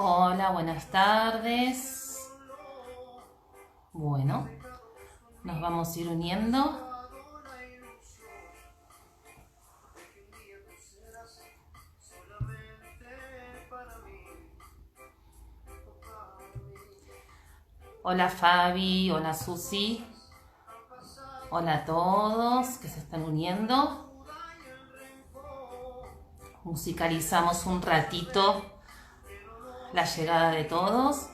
Hola, buenas tardes. Bueno, nos vamos a ir uniendo. Hola Fabi, hola Susi, hola a todos que se están uniendo. Musicalizamos un ratito la llegada de todos.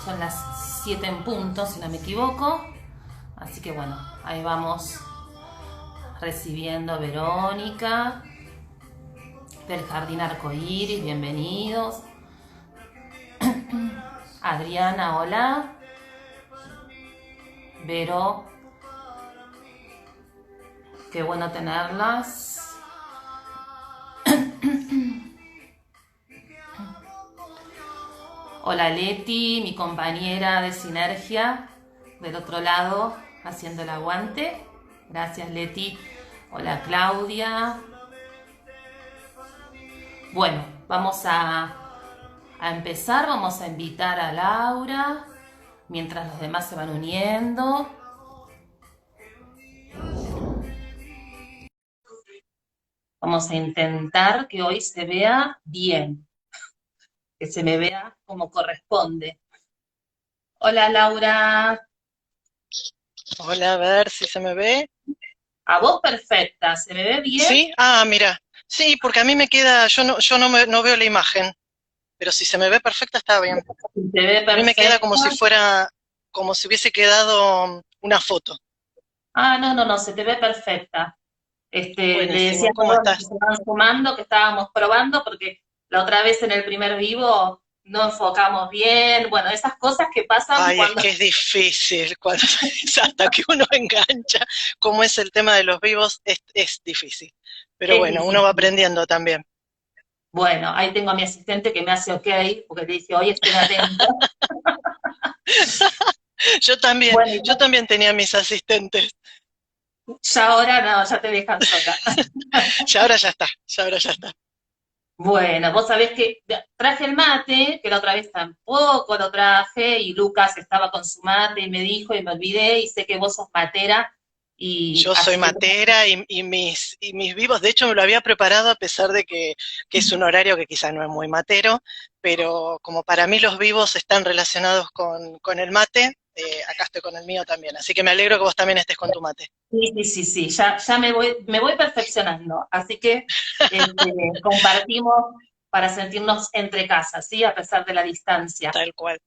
Son las 7 en punto, si no me equivoco. Así que bueno, ahí vamos recibiendo a Verónica del Jardín Arcoíris, bienvenidos. Adriana, hola. Vero, qué bueno tenerlas. Hola Leti, mi compañera de Sinergia, del otro lado, haciendo el aguante. Gracias Leti. Hola Claudia. Bueno, vamos a empezar, vamos a invitar a Laura, mientras los demás se van uniendo. Vamos a intentar que hoy se vea bien, que se me vea como corresponde. Hola Laura, Hola, a ver si se me ve. a vos perfecta, ¿se me ve bien? ¿Sí? Ah, mira. Sí, porque a mí me queda, yo no veo la imagen, pero si se me ve perfecta está bien. Se ve A mí me queda como perfecta. si fuera, como si hubiese quedado una foto. Ah, no, no, no, se te ve perfecta. Le decía Buenísimo. a ¿Cómo todos los que estás? se van sumando que estábamos probando porque la otra vez en el primer vivo no enfocamos bien. Bueno, esas cosas que pasan Ay, es cuando... que es difícil cuando es hasta que uno engancha, como es el tema de los vivos, es difícil. Pero Es bueno, uno va difícil. aprendiendo también. Bueno, ahí tengo a mi asistente que me hace ok, porque le dije, hoy estén atentos. Bueno, Yo también tenía mis asistentes. ya ahora no, ya te dejan sola. Ya ahora ya está, ya ahora ya está. Bueno, vos sabés que traje el mate, que la otra vez tampoco lo traje, y Lucas estaba con su mate y me dijo y me olvidé, y sé que vos sos matera, y Yo soy así que matera y mis vivos, de hecho me lo había preparado a pesar de que es un horario que quizá no es muy matero, pero como para mí los vivos están relacionados con el mate, acá estoy con el mío también. Así que me alegro que vos también estés con tu mate. sí, sí, sí, sí, ya me voy perfeccionando, así que compartimos para sentirnos entre casas, ¿sí? A pesar de la distancia. Tal cual.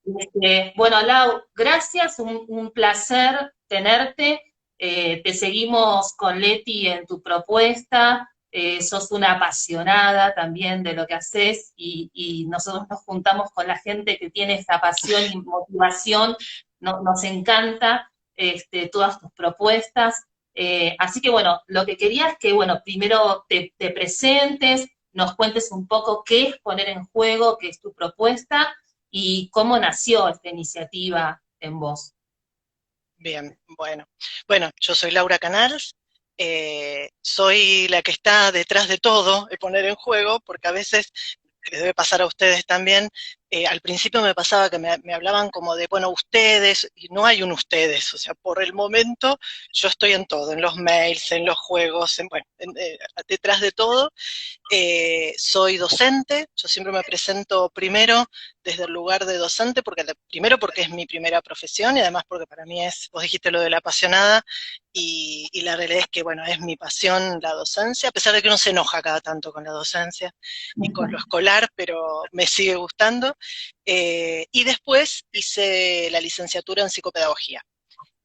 Bueno, Lau, gracias, un placer tenerte. Te seguimos con Leti en tu propuesta. Sos una apasionada también de lo que haces y nosotros nos juntamos con la gente que tiene esta pasión y motivación. Nos encanta todas tus propuestas. Así que bueno, lo que quería es que, bueno, primero te presentes, nos cuentes un poco qué es poner en juego, qué es tu propuesta y cómo nació esta iniciativa en vos. Bien, bueno. Bueno, yo soy Laura Canals, soy la que está detrás de todo, el poner en juego, porque a veces que les debe pasar a ustedes también, al principio me pasaba que me hablaban como de, bueno, ustedes, y no hay un ustedes, o sea, por el momento yo estoy en todo, en los mails, en los juegos, bueno, detrás de todo. Soy docente, yo siempre me presento primero desde el lugar de docente, primero porque es mi primera profesión y además porque para mí es, vos dijiste lo de la apasionada, y la realidad es que, bueno, es mi pasión la docencia, a pesar de que uno se enoja cada tanto con la docencia y con lo escolar, pero me sigue gustando. Y después hice la licenciatura en psicopedagogía.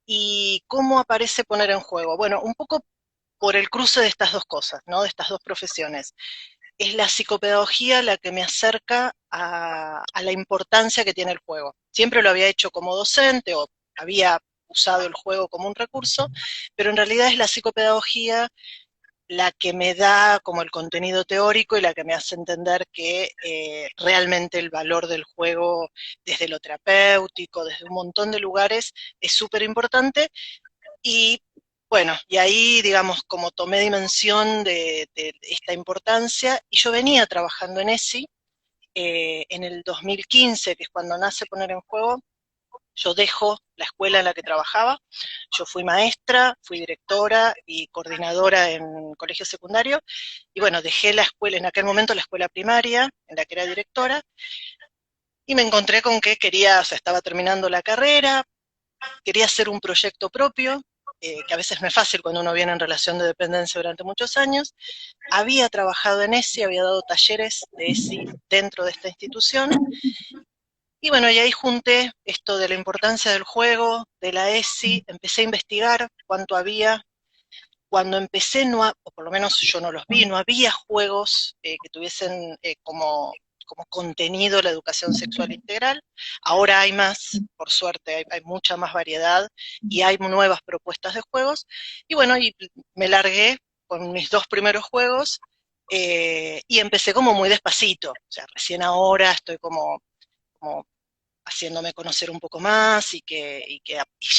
¿Y cómo aparece poner en juego? Bueno, un poco por el cruce de estas dos cosas, ¿no? De estas dos profesiones. Es la psicopedagogía la que me acerca a la importancia que tiene el juego. Siempre lo había hecho como docente o había usado el juego como un recurso, pero en realidad es la psicopedagogía la que me da como el contenido teórico y la que me hace entender que realmente el valor del juego desde lo terapéutico, desde un montón de lugares, es súper importante. Y bueno, y ahí, digamos, como tomé dimensión de esta importancia, y yo venía trabajando en ESI, en el 2015, que es cuando nace Poner en Juego, yo dejo la escuela en la que trabajaba, yo fui maestra, fui directora y coordinadora en colegio secundario, y bueno, dejé la escuela, en aquel momento la escuela primaria, en la que era directora, y me encontré con que quería, o sea, estaba terminando la carrera, quería hacer un proyecto propio, que a veces no es fácil cuando uno viene en relación de dependencia durante muchos años. Había trabajado en ESI, había dado talleres de ESI dentro de esta institución, y bueno, y ahí junté esto de la importancia del juego, de la ESI, empecé a investigar cuánto había. Cuando empecé, no, o por lo menos yo no los vi, no había juegos que tuviesen como contenido la educación sexual integral. Ahora hay más, por suerte, hay mucha más variedad y hay nuevas propuestas de juegos. Y bueno, y me largué con mis dos primeros juegos y empecé como muy despacito. O sea, recién ahora estoy como haciéndome conocer un poco más y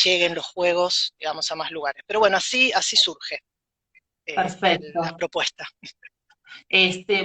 lleguen los juegos, digamos, a más lugares. Pero bueno, así surge la Perfecto. propuesta.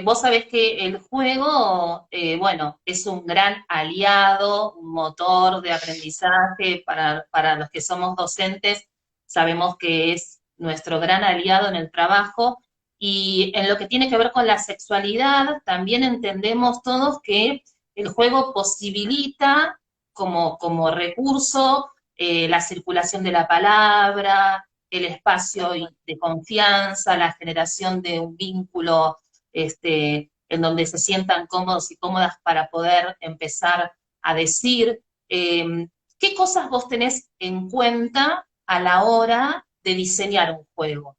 Vos sabés que el juego, bueno, es un gran aliado, un motor de aprendizaje para los que somos docentes. Sabemos que es nuestro gran aliado en el trabajo. Y en lo que tiene que ver con la sexualidad, también entendemos todos que el juego posibilita como recurso la circulación de la palabra, el espacio de confianza, la generación de un vínculo en donde se sientan cómodos y cómodas para poder empezar a decir. ¿Qué cosas vos tenés en cuenta a la hora de diseñar un juego?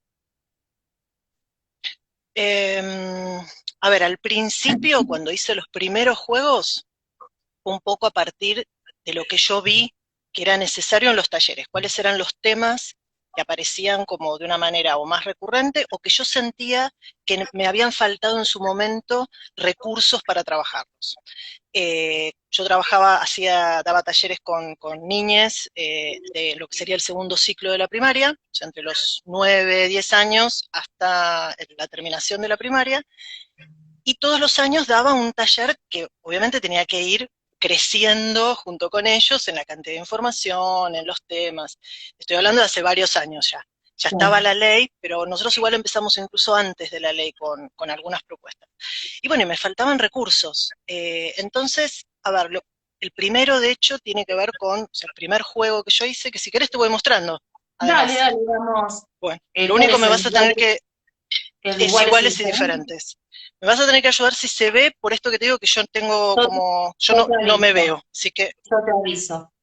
A ver, al principio, cuando hice los primeros juegos, un poco a partir de lo que yo vi que era necesario en los talleres, cuáles eran los temas que aparecían como de una manera o más recurrente o que yo sentía que me habían faltado en su momento recursos para trabajarlos. Yo daba talleres con niñes de lo que sería el segundo ciclo de la primaria, o sea, entre los 9, 10 años hasta la terminación de la primaria, y todos los años daba un taller que obviamente tenía que ir creciendo junto con ellos en la cantidad de información, en los temas. Estoy hablando de hace varios años ya. Ya estaba la ley, pero nosotros igual empezamos incluso antes de la ley con algunas propuestas. Y bueno, y me faltaban recursos. Entonces, a ver, el primero de hecho tiene que ver con, o sea, el primer juego que yo hice, que si querés te voy mostrando, Dale, además. dale, vamos. Bueno, lo ¿Cuál único es me vas a tener que, el de es iguales y iguales y diferentes? diferentes. Me vas a tener que ayudar si se ve, por esto que te digo que yo tengo Yo, como, yo yo no, te no me aviso, veo, así que yo te aviso.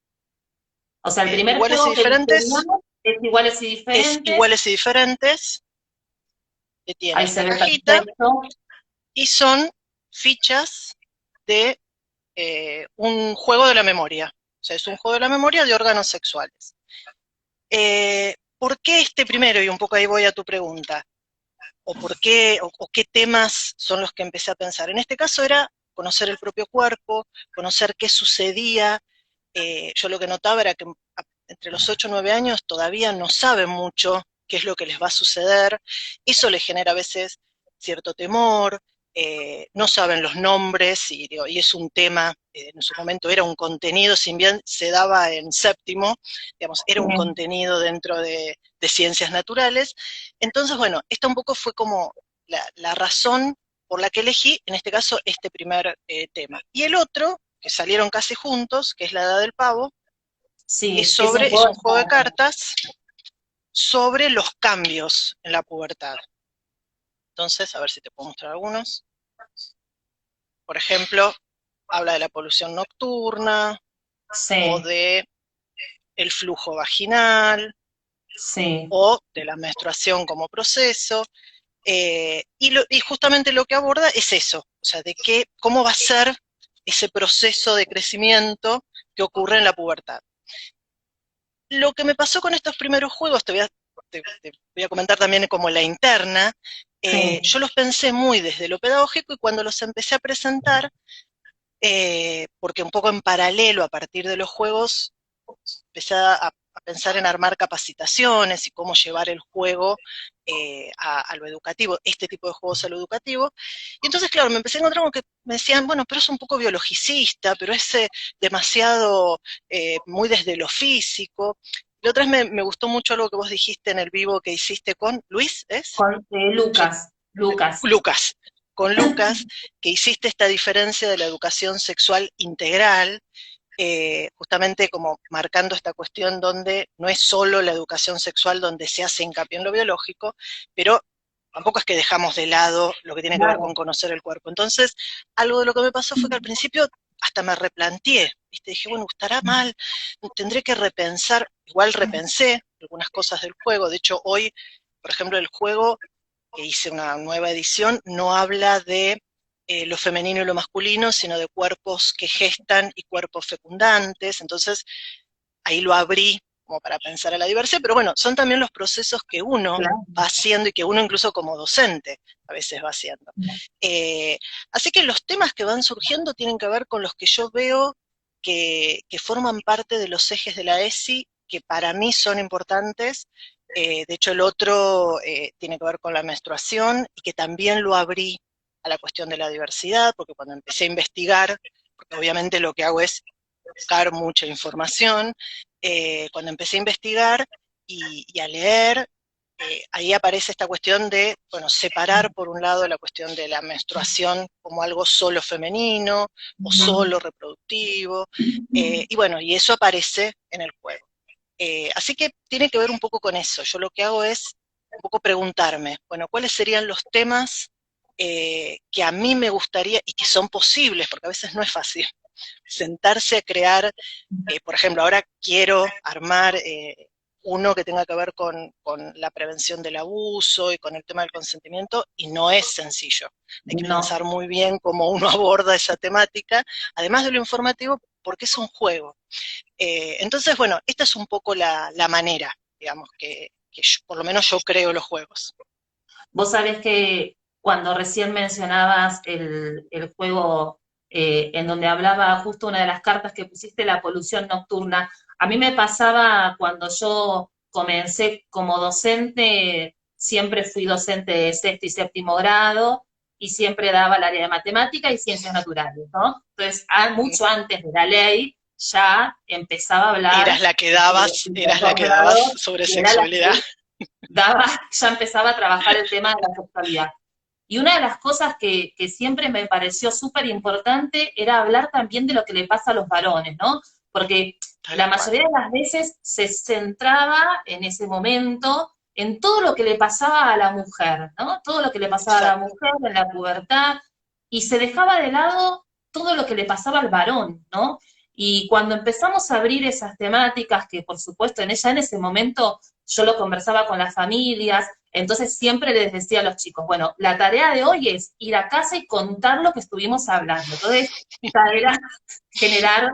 O sea, el primer iguales y juego que diferentes, diseñamos es iguales y es diferentes. iguales y diferentes, que tiene Ahí se esta ve cajita, perfecto. y son fichas de un juego de la memoria. O sea, es un juego de la memoria de órganos sexuales. ¿Por qué este primero? Y un poco ahí voy a tu pregunta. ¿O por qué, o qué temas son los que empecé a pensar? En este caso era conocer el propio cuerpo, conocer qué sucedía. Yo lo que notaba era que entre los 8 y 9 años todavía no saben mucho qué es lo que les va a suceder. Eso les genera a veces cierto temor, no saben los nombres y es un tema, en su momento era un contenido, si bien se daba en séptimo, digamos, era un contenido dentro de ciencias naturales. Entonces, bueno, esta un poco fue como la razón por la que elegí, en este caso, este primer tema. Y el otro, que salieron casi juntos, que es La Edad del Pavo, Sí, que es un es juego un de juego de cartas. cartas sobre los cambios en la pubertad. Entonces, a ver si te puedo mostrar algunos. Por ejemplo, habla de la polución nocturna o Sí, de el flujo vaginal sí. o de la menstruación como proceso. Y justamente lo que aborda es eso, o sea, de cómo va a ser ese proceso de crecimiento que ocurre en la pubertad. Lo que me pasó con estos primeros juegos, te voy a te voy a comentar también como la interna, Sí, yo los pensé muy desde lo pedagógico y cuando los empecé a presentar, porque un poco en paralelo a partir de los juegos, empecé a pensar en armar capacitaciones y cómo llevar el juego a lo educativo, este tipo de juegos a lo educativo. Y entonces, claro, me empecé a encontrar con que me decían, bueno, pero es un poco biologicista, pero es demasiado, muy desde lo físico. La otra vez me gustó mucho algo que vos dijiste en el vivo que hiciste con Luis, ¿es? con Lucas. Lucas, con Lucas, que hiciste esta diferencia de la educación sexual integral, justamente como marcando esta cuestión donde no es solo la educación sexual donde se hace hincapié en lo biológico, pero tampoco es que dejamos de lado lo que tiene que ver con Claro. conocer el cuerpo. Entonces, algo de lo que me pasó fue que al principio hasta me replanteé, ¿viste? Dije, bueno, estará mal, tendré que repensar, igual repensé algunas cosas del juego, de hecho hoy, por ejemplo, el juego que hice una nueva edición, no habla de lo femenino y lo masculino, sino de cuerpos que gestan y cuerpos fecundantes. Entonces, ahí lo abrí como para pensar a la diversidad, pero bueno, son también los procesos que uno Claro. va haciendo y que uno incluso como docente a veces va haciendo. Eh, Así que los temas que van surgiendo tienen que ver con los que yo veo que forman parte de los ejes de la ESI, que para mí son importantes. De hecho, el otro tiene que ver con la menstruación y que también lo abrí a la cuestión de la diversidad, porque cuando empecé a investigar, porque obviamente lo que hago es buscar mucha información, cuando empecé a investigar y a leer, ahí aparece esta cuestión de, bueno, separar por un lado la cuestión de la menstruación como algo solo femenino o solo reproductivo, y bueno, y eso aparece en el juego. Así que tiene que ver un poco con eso. Yo lo que hago es un poco preguntarme, bueno, ¿cuáles serían los temas que a mí me gustaría y que son posibles, porque a veces no es fácil sentarse a crear, por ejemplo, ahora quiero armar uno que tenga que ver con la prevención del abuso y con el tema del consentimiento, y no es sencillo. Hay que No. pensar muy bien cómo uno aborda esa temática, además de lo informativo, porque es un juego. Entonces, bueno, esta es un poco la manera, digamos, que yo, por lo menos yo creo los juegos. Vos sabés que cuando recién mencionabas el juego en donde hablaba justo una de las cartas que pusiste, la polución nocturna, a mí me pasaba cuando yo comencé como docente, siempre fui docente de sexto y séptimo grado y siempre daba el área de matemática y ciencias naturales, ¿no? Entonces, mucho antes de la ley, ya empezaba a hablar el Eras la que dabas posgrado, sobre que era la sexualidad. que daba, ya empezaba a trabajar el tema de la sexualidad. Y una de las cosas que siempre me pareció súper importante era hablar también de lo que le pasa a los varones, ¿no? Porque Tal la cual. mayoría de las veces se centraba en ese momento en todo lo que le pasaba a la mujer, ¿no? Todo lo que le pasaba a la Exacto. mujer en la pubertad, y se dejaba de lado todo lo que le pasaba al varón, ¿no? Y cuando empezamos a abrir esas temáticas, que por supuesto en ella en ese momento yo lo conversaba con las familias, entonces siempre les decía a los chicos, bueno, la tarea de hoy es ir a casa y contar lo que estuvimos hablando. Entonces, ya era generar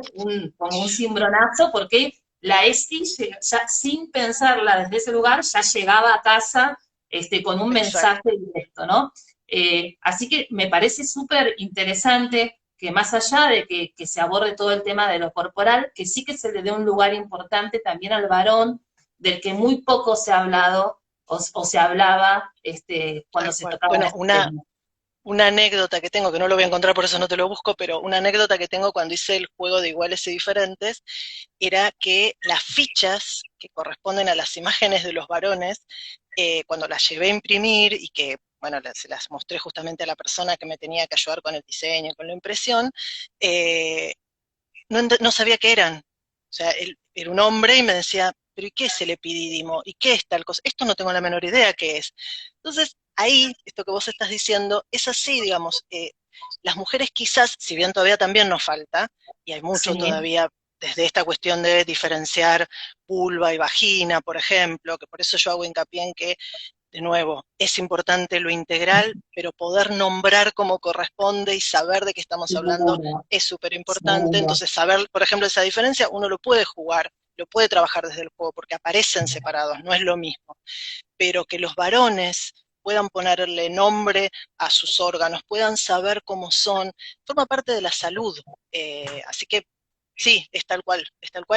como un cimbronazo, porque la ESI, ya sin pensarla desde ese lugar, ya llegaba a casa con un mensaje Exacto. directo, ¿no? Así que me parece súper interesante que más allá de que se aborde todo el tema de lo corporal, que sí que se le dé un lugar importante también al varón, del que muy poco se ha hablado o se hablaba cuando Tal se cual. tocaban Bueno, estos temas. una anécdota que tengo, que no lo voy a encontrar, por eso no te lo busco, pero una anécdota que tengo cuando hice el juego de iguales y diferentes, era que las fichas que corresponden a las imágenes de los varones, cuando las llevé a imprimir y que, bueno, se las mostré justamente a la persona que me tenía que ayudar con el diseño y con la impresión, eh, no sabía qué eran. O sea, él era un hombre y me decía, pero ¿y qué es el epidídimo? ¿Y qué es tal cosa? Esto no tengo la menor idea qué es. Entonces, ahí, esto que vos estás diciendo, es así, digamos, las mujeres quizás, si bien todavía también nos falta, y hay mucho Sí, todavía desde esta cuestión de diferenciar vulva y vagina, por ejemplo, que por eso yo hago hincapié en que de nuevo, es importante lo integral, pero poder nombrar como corresponde y saber de qué estamos hablando seguro, es súper importante. seguro. Entonces, saber, por ejemplo, esa diferencia, uno lo puede jugar lo puede trabajar desde el juego, porque aparecen separados, no es lo mismo. Pero que los varones puedan ponerle nombre a sus órganos, puedan saber cómo son, forma parte de la salud. Así que sí, es tal cual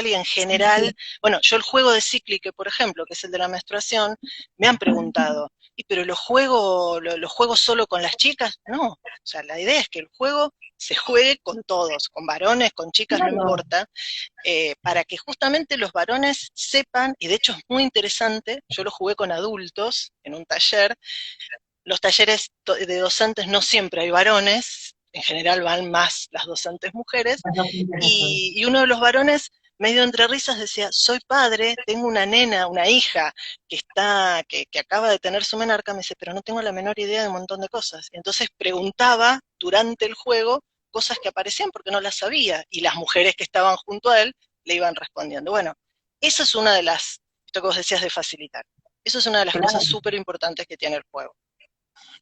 y en general, bueno, yo el juego de Cíclique, por ejemplo, que es el de la menstruación, me han preguntado, ¿y pero lo juego solo con las chicas? No, o sea, la idea es que el juego se juegue con todos, con varones, con chicas, no Claro. importa, para que justamente los varones sepan, y de hecho es muy interesante, yo lo jugué con adultos en un taller, los talleres de docentes no siempre hay varones, en general van más las docentes mujeres, Las dos interesan. y uno de los varones, medio entre risas, decía, soy padre, tengo una nena, una hija, que acaba de tener su menarca, me dice, pero no tengo la menor idea de un montón de cosas. Entonces preguntaba durante el juego cosas que aparecían porque no las sabía, y las mujeres que estaban junto a él le iban respondiendo. Bueno, esa es una de las, esto que vos decías de facilitar, eso es una de las cosas Claro. súper importantes que tiene el juego.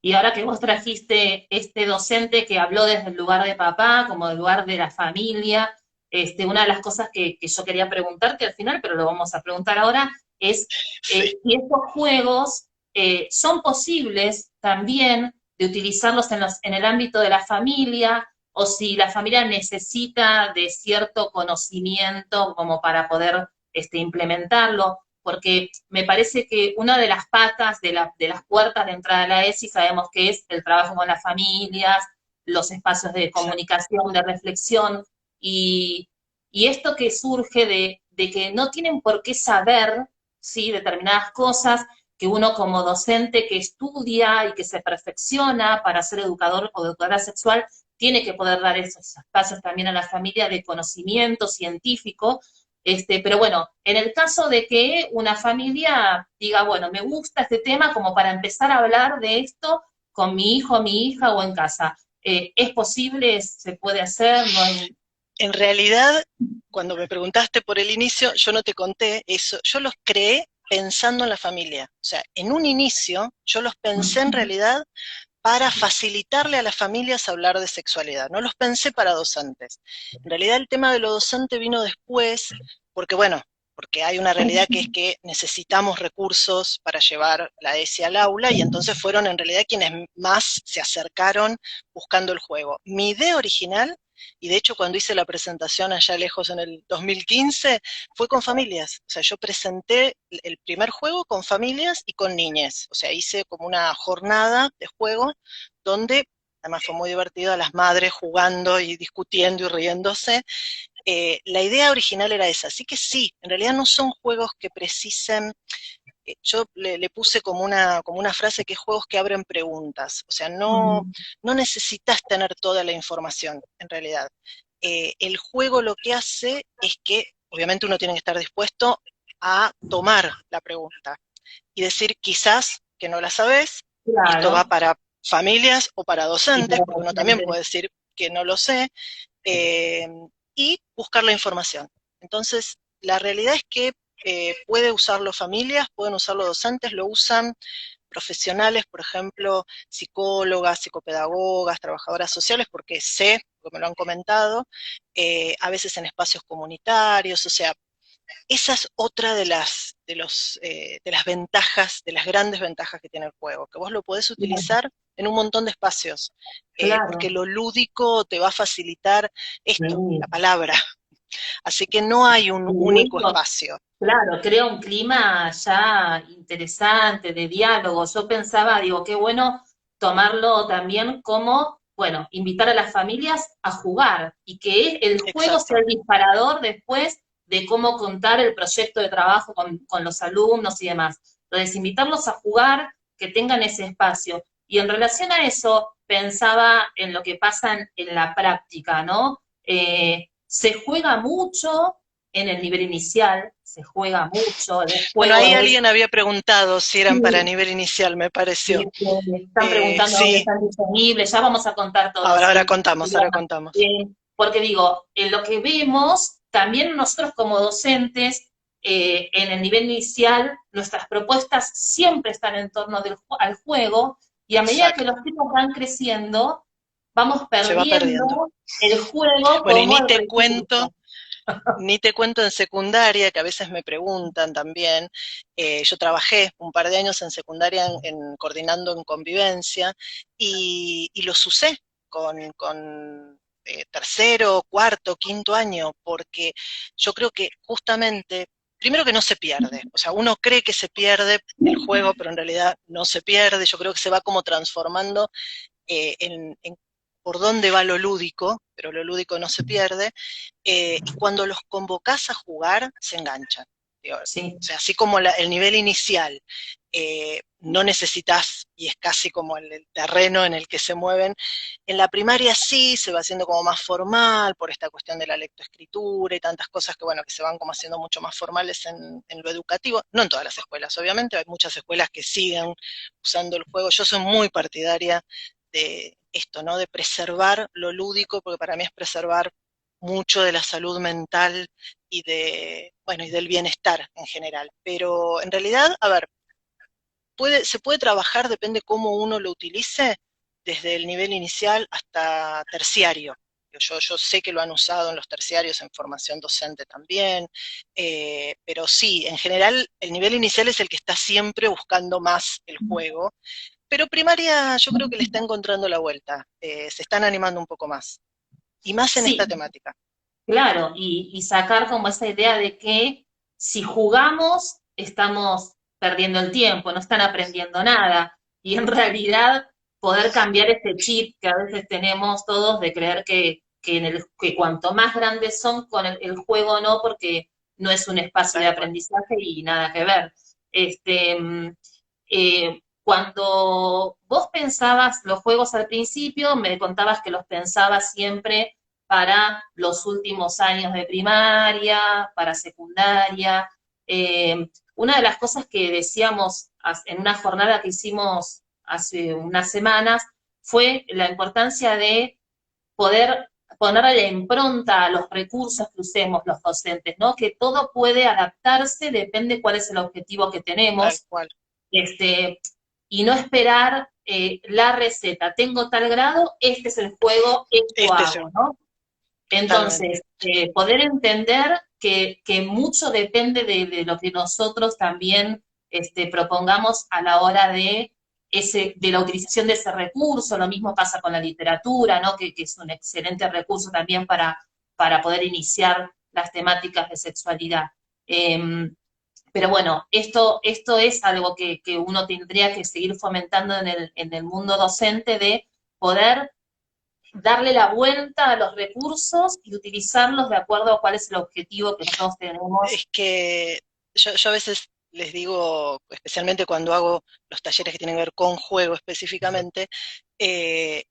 Y ahora que vos trajiste este docente que habló desde el lugar de papá, como del lugar de la familia, una de las cosas que yo quería preguntarte al final, pero lo vamos a preguntar ahora, es Sí. si estos juegos son posibles también de utilizarlos en el ámbito de la familia, o si la familia necesita de cierto conocimiento como para poder implementarlo, porque me parece que una de las patas de las puertas de entrada a la ESI sabemos que es el trabajo con las familias, los espacios de comunicación, de reflexión, y, y esto que surge de que no tienen por qué saber, ¿sí?, determinadas cosas, que uno como docente que estudia y que se perfecciona para ser educador o educadora sexual, tiene que poder dar esos espacios también a la familia de conocimiento científico. Pero bueno, en el caso de que una familia diga, bueno, me gusta este tema como para empezar a hablar de esto con mi hijo, mi hija o en casa, ¿es posible? ¿Se puede hacer? ¿No hay? En realidad, cuando me preguntaste por el inicio, yo no te conté eso, yo los creé pensando en la familia. O sea, en un inicio yo los pensé en realidad para facilitarle a las familias hablar de sexualidad, no los pensé para docentes. En realidad el tema de lo docente vino después, porque bueno, porque hay una realidad que es que necesitamos recursos para llevar la ESI al aula y entonces fueron en realidad quienes más se acercaron buscando el juego. Mi idea original, y de hecho cuando hice la presentación allá lejos en el 2015, fue con familias. O sea, yo presenté el primer juego con familias y con niñes. O sea, hice como una jornada de juego donde además fue muy divertido a las madres jugando y discutiendo y riéndose. La idea original era esa, así que sí, en realidad no son juegos que precisen, yo le puse como una frase que es juegos que abren preguntas, o sea, no necesitas tener toda la información, en realidad. El juego lo que hace es que, obviamente uno tiene que estar dispuesto a tomar la pregunta y decir quizás que no la sabes, y esto va Claro, para familias o para y docentes, para porque uno también puede decir que no lo sé, eh, y buscar la información. Entonces, la realidad es que puede usarlo familias, pueden usarlo docentes, lo usan profesionales, por ejemplo, psicólogas, psicopedagogas, trabajadoras sociales, porque sé, porque me lo han comentado, a veces en espacios comunitarios, o sea, esa es otra de las ventajas, de las grandes ventajas que tiene el juego, que vos lo podés utilizar en un montón de espacios, porque claro. lo lúdico te va a facilitar esto, la Sí. palabra. Así que no hay un único Justo, espacio. claro, crea un clima ya interesante de diálogo. Yo pensaba, digo, qué bueno tomarlo también como, bueno, invitar a las familias a jugar y que el juego sea Exacto. el disparador después de cómo contar el proyecto de trabajo con los alumnos y demás. Entonces, invitarlos a jugar, que tengan ese espacio. Y en relación a eso, pensaba en lo que pasa en la práctica, ¿no? Se juega mucho en el nivel inicial, se juega mucho, el Bueno, juego ahí es, alguien había preguntado si eran para sí, nivel inicial, me y pareció. me están preguntando dónde Sí, están disponibles, ya vamos a contar todo, ahora sí. contamos, ahora contamos. Porque digo, en lo que vemos, también nosotros como docentes, en el nivel inicial, nuestras propuestas siempre están en torno al juego, y a medida que los Exacto. chicos van creciendo, vamos Se va perdiendo. perdiendo el juego Bueno, y como ni el te cuento recurso. Ni te cuento en secundaria, que a veces me preguntan también. Yo trabajé un par de años en secundaria coordinando en convivencia y los usé con tercero, cuarto, quinto año, porque yo creo que justamente, primero que no se pierde, o sea, uno cree que se pierde el juego, pero en realidad no se pierde, yo creo que se va como transformando en por dónde va lo lúdico, pero lo lúdico no se pierde, y cuando los convocás a jugar, se enganchan. Digo, o Sí, sea, así como el nivel inicial, no necesitas, y es casi como el terreno en el que se mueven, en la primaria sí se va haciendo como más formal por esta cuestión de la lectoescritura y tantas cosas que, bueno, que se van como haciendo mucho más formales en lo educativo, no en todas las escuelas, obviamente, hay muchas escuelas que siguen usando el juego. Yo soy muy partidaria de esto, ¿no? De preservar lo lúdico, porque para mí es preservar mucho de la salud mental y bueno, y del bienestar en general. Pero en realidad, a ver, se puede trabajar, depende cómo uno lo utilice, desde el nivel inicial hasta terciario. Yo sé que lo han usado en los terciarios en formación docente también, pero sí, en general el nivel inicial es el que está siempre buscando más el juego, pero primaria yo creo que le está encontrando la vuelta, se están animando un poco más, y más en esta sí, temática. claro, y sacar como esa idea de que si jugamos estamos perdiendo el tiempo, no están aprendiendo nada. Y en realidad poder cambiar ese chip que a veces tenemos todos de creer que cuanto más grandes son con el juego no, porque no es un espacio de Tal cual. aprendizaje y nada que ver. Cuando vos pensabas los juegos al principio, me contabas que los pensabas siempre para los últimos años de primaria, para secundaria. Una de las cosas que decíamos en una jornada que hicimos hace unas semanas fue la importancia de poder ponerle la impronta a los recursos que usemos los docentes, ¿no? Que todo puede adaptarse, depende cuál es el objetivo que Tal tenemos, cual. este, y no esperar la receta. Tengo tal grado, este es el juego, esto Este es hago, ¿no? totalmente. Entonces, poder entender que mucho depende de lo que nosotros también propongamos a la hora de la utilización de ese recurso. Lo mismo pasa con la literatura, ¿no? Que es un excelente recurso también para poder iniciar las temáticas de sexualidad. Pero bueno, esto es algo que uno tendría que seguir fomentando en el mundo docente de poder darle la vuelta a los recursos y utilizarlos de acuerdo a cuál es el objetivo que nosotros tenemos. Es que yo a veces les digo, especialmente cuando hago los talleres que tienen que ver con juego específicamente, eh,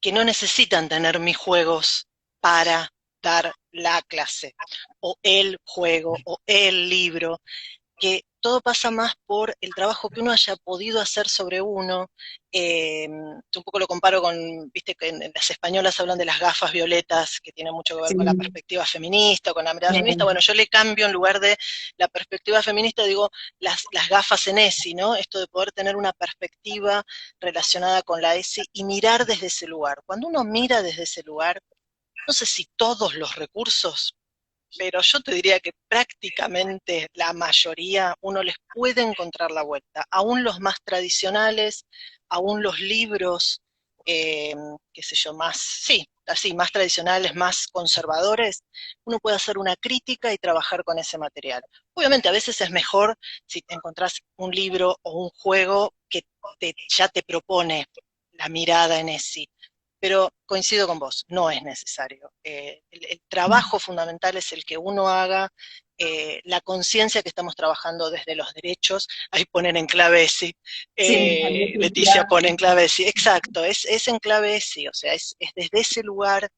que no necesitan tener mis juegos para dar la clase, o el juego, o el libro, que todo pasa más por el trabajo que uno haya podido hacer sobre uno. Yo un poco lo comparo con, viste, que en las españolas hablan de las gafas violetas, que tiene mucho que ver Sí, con la perspectiva feminista, con la mirada feminista. bien, Bueno, yo le cambio en lugar de la perspectiva feminista, digo, las gafas en ESI, ¿no? Esto de poder tener una perspectiva relacionada con la ESI y mirar desde ese lugar. Cuando uno mira desde ese lugar, no sé si todos los recursos, pero yo te diría que prácticamente la mayoría uno les puede encontrar la vuelta, aún los más tradicionales, aún los libros, eh, qué sé yo, más, sí, así, más tradicionales, más conservadores, uno puede hacer una crítica y trabajar con ese material. Obviamente a veces es mejor si encontrás un libro o un juego que ya te propone la mirada en ese, pero coincido con vos, no es necesario. El trabajo fundamental es el que uno haga, la conciencia que estamos trabajando desde los derechos, ahí ponen en clave ESI, sí, Leticia pone en clave ESI, exacto, es en clave ESI, o sea, es desde ese lugar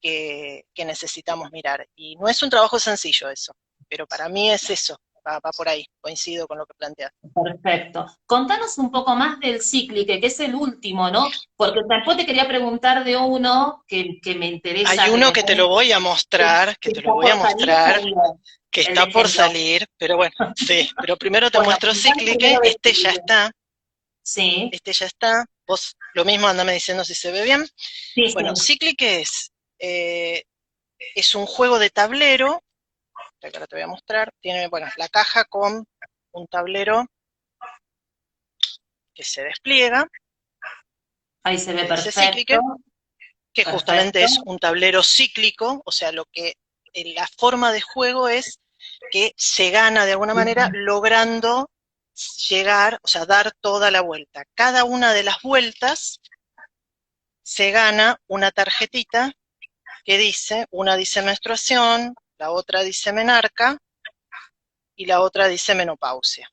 que necesitamos mirar. Y no es un trabajo sencillo eso, pero para mí es eso, va por ahí, coincido con lo que planteas. perfecto. Contanos un poco más del cíclique, que es el último, ¿no? Porque después te quería preguntar de uno que me Hay interesa que uno me que te lo voy a mostrar, que que te lo está voy a por salir, mostrar, salió, que el está por ejemplo. salir, pero bueno, sí, pero primero te Bueno, muestro contame Cíclique, primero de Cíclique. Sí, este ya está, vos lo mismo andame diciendo si se ve bien. sí, Bueno, sí. Cíclique es un juego de tablero que ahora te voy a mostrar, tiene, bueno, la caja con un tablero que se despliega, Ahí se ve que dice perfecto, cíclica, que justamente perfecto. es un tablero cíclico, o sea, lo que la forma de juego es que se gana de alguna manera logrando llegar, o sea, dar toda la vuelta. Cada una de las vueltas se gana una tarjetita que dice, una dice menstruación, la otra dice menarca y la otra dice menopausia.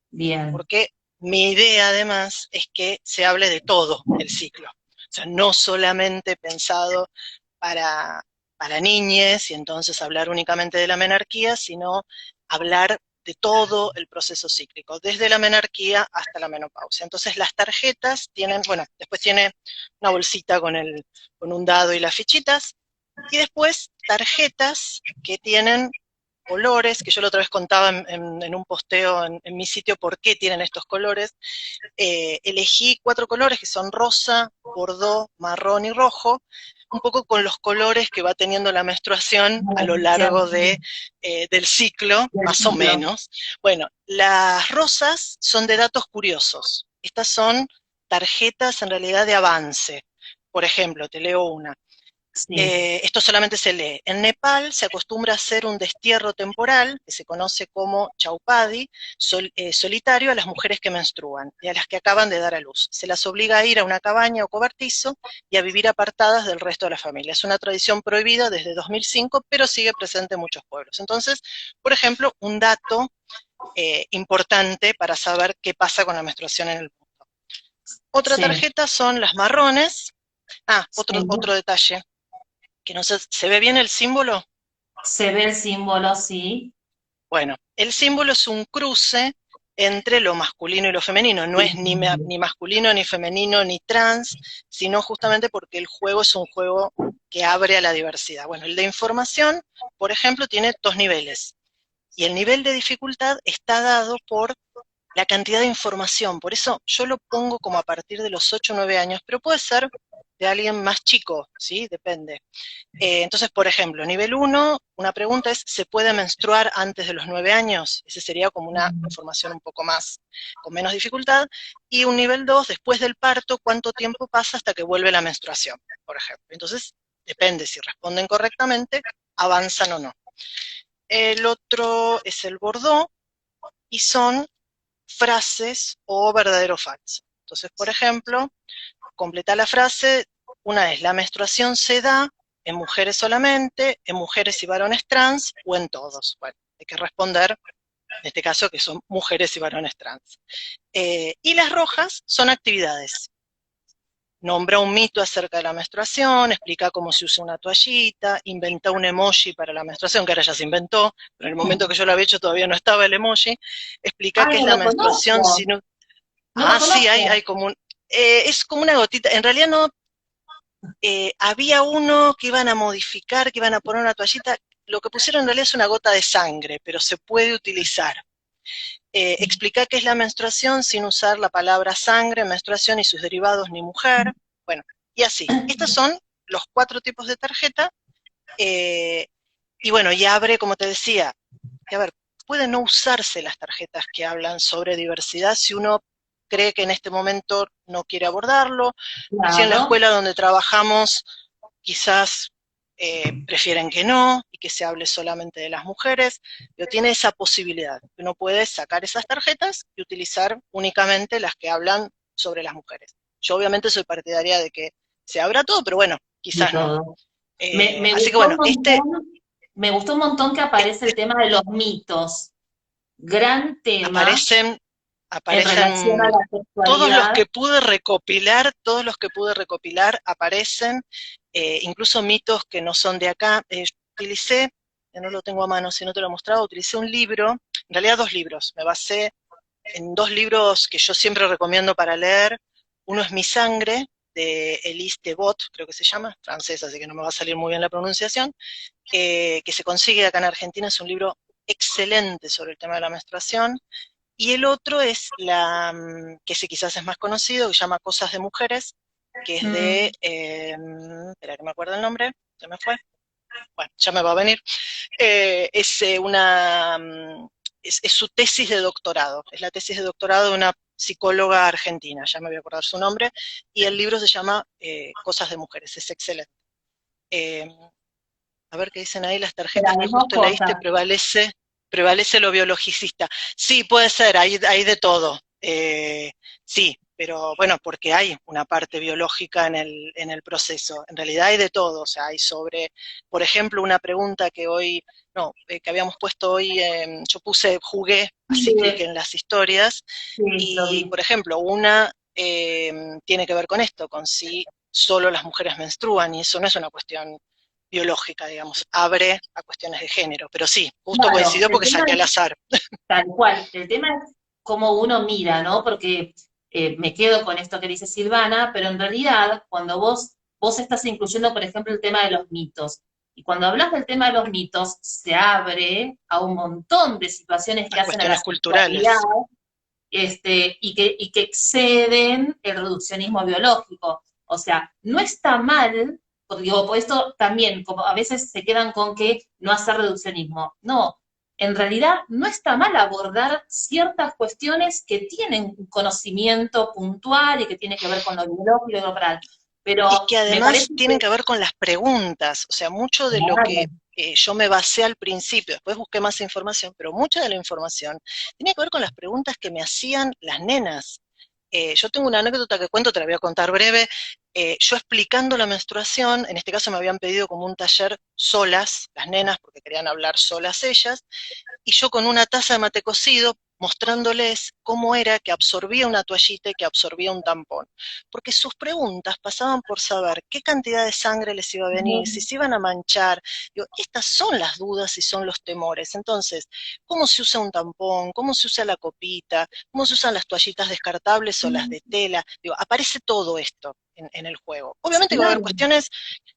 Bien, Porque mi idea además es que se hable de todo el ciclo. O sea, no solamente pensado para, para niñes y entonces hablar únicamente de la menarquía, sino hablar de todo el proceso cíclico, desde la menarquía hasta la menopausia. Entonces las tarjetas tienen, bueno, después tiene una bolsita con un dado y las fichitas, y después tarjetas que tienen colores, que yo la otra vez contaba en un posteo en mi sitio por qué tienen estos colores. Elegí 4 colores que son rosa, bordó, marrón y rojo, un poco con los colores que va teniendo la menstruación a lo largo del ciclo, del más o ciclo. menos. Bueno, las rosas son de datos curiosos. Estas son tarjetas en realidad de avance. Por ejemplo, te leo una. Sí, Esto solamente se lee. En Nepal se acostumbra a hacer un destierro temporal, que se conoce como chaupadi, solitario a las mujeres que menstruan y a las que acaban de dar a luz. Se las obliga a ir a una cabaña o cobertizo y a vivir apartadas del resto de la familia. Es una tradición prohibida desde 2005, pero sigue presente en muchos pueblos. Entonces, por ejemplo, un dato importante para saber qué pasa con la menstruación en el mundo. Otra sí, tarjeta son las marrones. Ah, otro sí. detalle que no sé, ¿se ve bien el símbolo? Se ve el símbolo, sí. Bueno, el símbolo es un cruce entre lo masculino y lo femenino, no es ni masculino, ni femenino, ni trans, sino justamente porque el juego es un juego que abre a la diversidad. Bueno, el de información, por ejemplo, tiene 2 niveles, y el nivel de dificultad está dado por la cantidad de información. Por eso yo lo pongo como a partir de los 8 o 9 años, pero puede ser de alguien más chico, ¿sí? Depende. Entonces, por ejemplo, nivel 1, una pregunta es, ¿se puede menstruar antes de los 9 años? Ese sería como una información un poco más, con menos dificultad. Y un nivel 2, después del parto, ¿cuánto tiempo pasa hasta que vuelve la menstruación? Por ejemplo. Entonces, depende, si responden correctamente, avanzan o no. El otro es el bordó, y son frases o verdadero o falso. Entonces, por ejemplo, completa la frase, una es, la menstruación se da en mujeres solamente, en mujeres y varones trans o en todos. Bueno, hay que responder, en este caso, que son mujeres y varones trans. Y las rojas son actividades. Nombra un mito acerca de la menstruación, explica cómo se usa una toallita, inventa un emoji para la menstruación, que ahora ya se inventó, pero en el momento que yo lo había hecho todavía no estaba el emoji. Explica Ah, qué es no la lo menstruación. conozco, Si no, no lo sí, conozco. hay como un... es como una gotita, en realidad no, había uno que iban a modificar, que iban a poner una toallita, lo que pusieron en realidad es una gota de sangre, pero se puede utilizar. Explica qué es la menstruación sin usar la palabra sangre, menstruación y sus derivados ni mujer. Bueno, y así. Estos son los 4 tipos de tarjeta. eh, y bueno, y abre, como te decía, que a ver, pueden no usarse las tarjetas que hablan sobre diversidad si uno cree que en este momento no quiere abordarlo, si en la Claro, escuela donde trabajamos quizás prefieren que no y que se hable solamente de las mujeres, pero tiene esa posibilidad. Uno puede sacar esas tarjetas y utilizar únicamente las que hablan sobre las mujeres. Yo obviamente soy partidaria de que se abra todo, pero bueno, de quizás no. todo. Me Así que gustó un bueno, montón, me gustó un montón que aparece el este tema de los mitos. Gran tema aparecen, en relación a aparecen la sexualidad. todos los que pude recopilar aparecen, incluso mitos que no son de acá. Utilicé, que no lo tengo a mano, si no te lo he mostrado, utilicé un libro, en realidad 2 libros, me basé en 2 libros que yo siempre recomiendo para leer. Uno es Mi Sangre, de Elise Devot, creo que se llama, francesa, así que no me va a salir muy bien la pronunciación, que se consigue acá en Argentina, es un libro excelente sobre el tema de la menstruación. Y el otro es que ese quizás es más conocido, que se llama Cosas de Mujeres, que es de, Mm, espera que me acuerdo el nombre, se me fue, bueno, ya me va a venir, es su tesis de doctorado, es la tesis de doctorado de una psicóloga argentina, ya me voy a acordar su nombre, y el libro se llama Cosas de Mujeres, es excelente. Eh, a ver qué dicen ahí las Pero tarjetas las que mismas justo leíste, cosas. prevalece lo biologicista. Sí, puede ser, hay de todo. Sí, pero bueno, porque hay una parte biológica en el proceso. En realidad hay de todo, o sea, hay sobre, por ejemplo, una pregunta que hoy, no, que habíamos puesto hoy, yo jugué, así clic Sí, en las historias, sí, lo y vi. por ejemplo, una tiene que ver con esto, con si solo las mujeres menstruan, y eso no es una cuestión biológica, digamos, abre a cuestiones de género, pero sí, justo Claro, coincidió el porque tema saqué al es azar. tal cual. El tema es cómo uno mira, ¿no? Porque me quedo con esto que dice Silvana, pero en realidad cuando vos estás incluyendo, por ejemplo, el tema de los mitos, y cuando hablas del tema de los mitos, se abre a un montón de situaciones que A hacen a la cuestiones sexualidad, culturales. y que exceden el reduccionismo biológico. O sea, no está mal, porque digo, por esto también, como a veces se quedan con que no hacer reduccionismo. No, en realidad no está mal abordar ciertas cuestiones que tienen un conocimiento puntual y que tiene que ver con lo biológico y lo corporal. Y Pero que me parece además que, tienen que ver con las preguntas, o sea, mucho de lo que claro, yo me basé al principio, después busqué más información, pero mucha de la información tiene que ver con las preguntas que me hacían las nenas. Yo tengo una anécdota que cuento, te la voy a contar breve. Yo explicando la menstruación, en este caso me habían pedido como un taller solas, las nenas, porque querían hablar solas ellas, y yo con una taza de mate cocido mostrándoles cómo era que absorbía una toallita y que absorbía un tampón. Porque sus preguntas pasaban por saber qué cantidad de sangre les iba a venir, si se iban a manchar. Digo, estas son las dudas y son los temores. Entonces, ¿cómo se usa un tampón? ¿Cómo se usa la copita? ¿Cómo se usan las toallitas descartables o las de tela? Digo, aparece todo esto en el juego. Obviamente que va a haber claro, cuestiones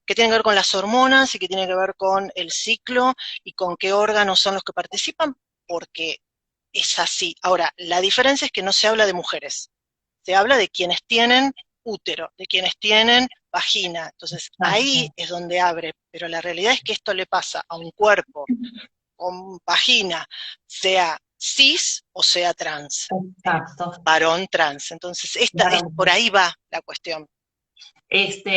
que tienen que ver con las hormonas y que tienen que ver con el ciclo y con qué órganos son los que participan, porque es así. Ahora, la diferencia es que no se habla de mujeres, se habla de quienes tienen útero, de quienes tienen vagina. Entonces, ahí exacto. es donde abre, pero la realidad es que esto le pasa a un cuerpo con vagina, sea cis o sea trans, Exacto. varón trans. Entonces, Claro. por ahí va la cuestión.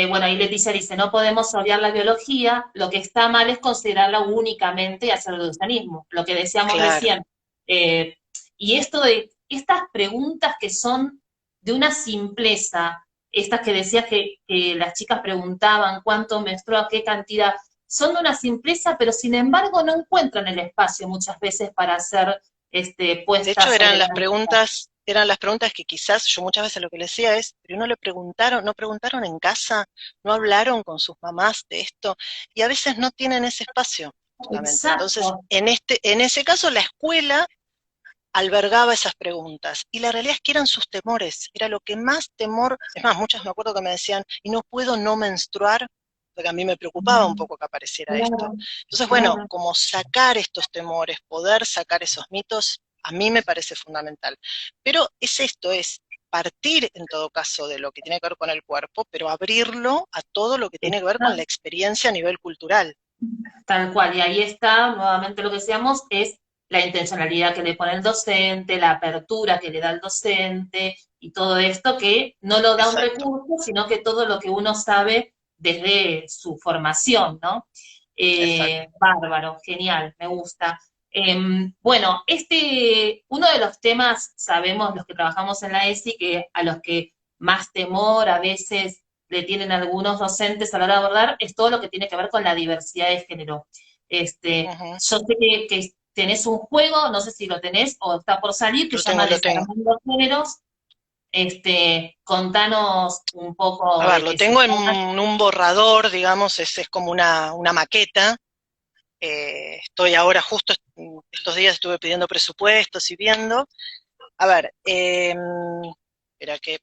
Bueno, ahí Leticia dice, no podemos obviar la biología, lo que está mal es considerarla únicamente y hacer reduccionismo, lo que decíamos Claro. recién. Eh, y esto de estas preguntas que son de una simpleza, estas que decías que las chicas preguntaban cuánto menstrua, qué cantidad, son de una simpleza, pero sin embargo no encuentran el espacio muchas veces para hacer De hecho, puestas sobre la mesa. eran las preguntas que quizás yo muchas veces lo que les decía es, pero no le preguntaron, no preguntaron en casa, no hablaron con sus mamás de esto, y a veces no tienen ese espacio, justamente. Entonces, Exacto, en ese caso, la escuela albergaba esas preguntas, y la realidad es que eran sus temores, era lo que más temor, es más, muchas me acuerdo que me decían, y no puedo no menstruar, porque a mí me preocupaba un poco que apareciera esto. claro, Entonces, bueno, claro. como sacar estos temores, poder sacar esos mitos, a mí me parece fundamental. Pero es esto, es partir en todo caso de lo que tiene que ver con el cuerpo, pero abrirlo a todo lo que tiene que ver con la Exacto. experiencia a nivel cultural. Tal cual, y ahí está nuevamente lo que decíamos, es la intencionalidad que le pone el docente, la apertura que le da el docente y todo esto que no lo da un Exacto, recurso, sino que todo lo que uno sabe desde su formación, ¿no? exacto. Bárbaro, genial, me gusta. Bueno, uno de los temas, sabemos los que trabajamos en la ESI, que a los que más temor a veces le tienen algunos docentes a la hora de abordar, es todo lo que tiene que ver con la diversidad de género. Ujú. Yo sé que tenés un juego, no sé si lo tenés o está por salir, que se Lo llama tengo, lo tengo. Desarmando Géneros. Contanos un A poco ver, de lo qué se tengo en trata. un borrador, digamos, es como una maqueta. Estoy ahora justo estos días estuve pidiendo presupuestos y viendo. A ver, espera que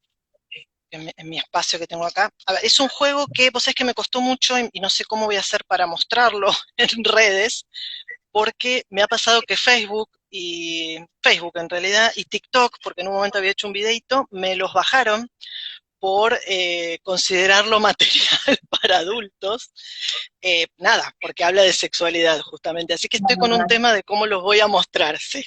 en mi espacio que tengo acá. A ver, es un juego que vos sabés que me costó mucho y no sé cómo voy a hacer para mostrarlo en redes, porque me ha pasado que Facebook en realidad, y TikTok, porque en un momento había hecho un videito, me los bajaron por considerarlo material para adultos, nada, porque habla de sexualidad justamente, así que estoy con un tema de cómo los voy a mostrar, sí.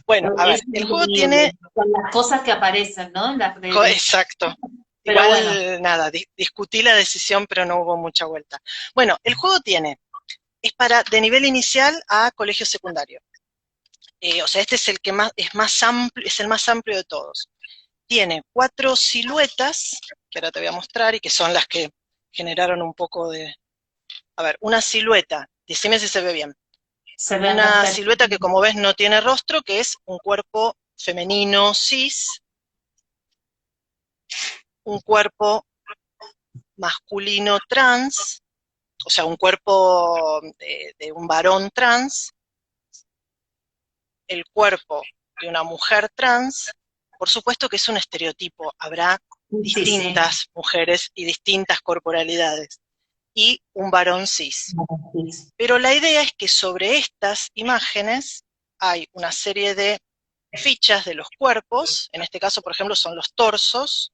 Bueno, a ver, Es el juego tiene, increíble, con las cosas que aparecen, ¿no? En las redes. exacto, Pero bueno, igual nada, discutí la decisión, pero no hubo mucha vuelta. Bueno, el juego tiene, es para de nivel inicial a colegio secundario. O sea, este es el que más amplio, es el más amplio de todos. Tiene 4 siluetas, que ahora te voy a mostrar, y que son las que generaron un poco de... A ver, una silueta, decime si se ve bien. se ve Una perfecto. silueta que como ves no tiene rostro, que es un cuerpo femenino cis, un cuerpo masculino trans, o sea, un cuerpo de un varón trans, el cuerpo de una mujer trans. Por supuesto que es un estereotipo, habrá Sí, sí. distintas mujeres y distintas corporalidades, y un varón cis. Pero la idea es que sobre estas imágenes hay una serie de fichas de los cuerpos, en este caso, por ejemplo, son los torsos,